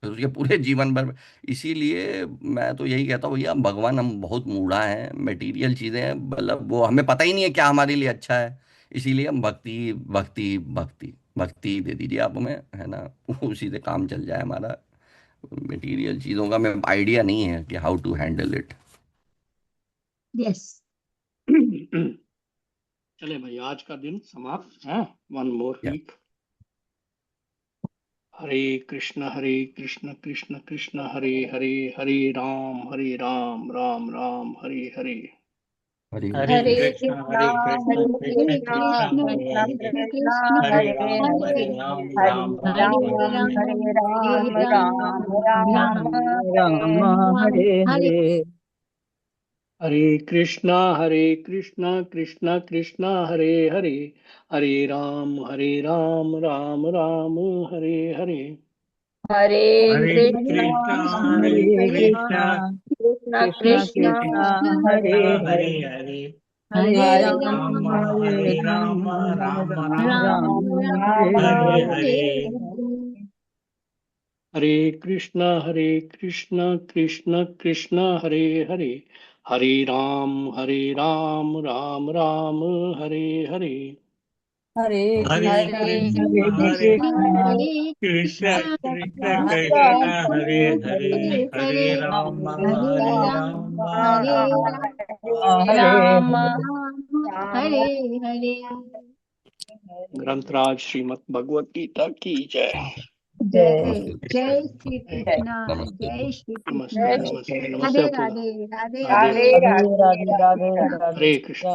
फिर उसके पूरे जीवन भर। इसीलिए मैं तो यही कहता हूँ भैया, भगवान हम बहुत मूढ़ा हैं, मटेरियल चीजें हैं, मतलब वो हमें पता ही नहीं है क्या हमारे लिए अच्छा है। इसीलिए हम भक्ति भक्ति भक्ति भक्ति दे दीजिए आप हमें, है ना। उसी से काम चल जाए हमारा। मटेरियल चीजों का हमें आइडिया नहीं है कि how to handle it. Yes. चले भाई, आज का दिन समाप्त है। One more week. Hare Krishna Krishna Krishna Hare Hare, Hare Ram Ram Ram Hare Hare. Hare Hare Hare Krishna Krishna Hare Krishna Hare Krishna Hare Krishna Krishna Krishna Hare Krishna Hare, Krishna Krishna Krishna Hare Hare Ram Hare Hare, Ram Hare Ram Hare Ram Ram Hare Ram Hare. Hare Hare Ram Ram Ram Ram Ram Hare Ram Ram Hare Hare. Hare. Hare Krishna Krishna Krishna Hare Hare, Hare Ram Ram Ram Hare Hare. Hare Hare Krishna Krishna हरे हरे हरे कृष्णा कृष्णा कृष्णा कृष्णा कृष्णा कृष्णा कृष्ण कृष्णा कृष्ण हरे हरे कृष्ण हरे, हरे हरे। हरे, हरे हरे हरे राम राम राम हरे हरे राम राम राम राम राम राम राम हरे राम राम हरे हरे। हरे। हरे हरे। हरे कृष्ण कृष्ण कृष्ण हरे हरे, हरे राम राम राम हरे हरे। हरे हरे कृष्णा हरे कृष्ण हरे हरे कृष्णा कृष्ण कृष्णा कृष्ण हरे कृष्ण कृष्ण कृष्ण कृष्ण कृष्णा कृष्णा हरे कृष्ण कृष्ण हरे हरे, हरे। हरे हरे हरे राम हरे हरे हरे राम राम राम हरे राम हरे हरे राम हरे। राम राम हरे हरे। ग्रंथराज श्रीमद् भगवत गीता की जय। जय नमस्ते जय श्री थैंक यू। कृष्णा। नमस्ते। जय श्री नमस्ते कृष्णा। नमस्ते नमस्ते राधे अपूर्वा। राधे राधे राधे राधे। राधे राधे। राधे राधे राधे राधे राधे राधे। राधे। हरे कृष्ण।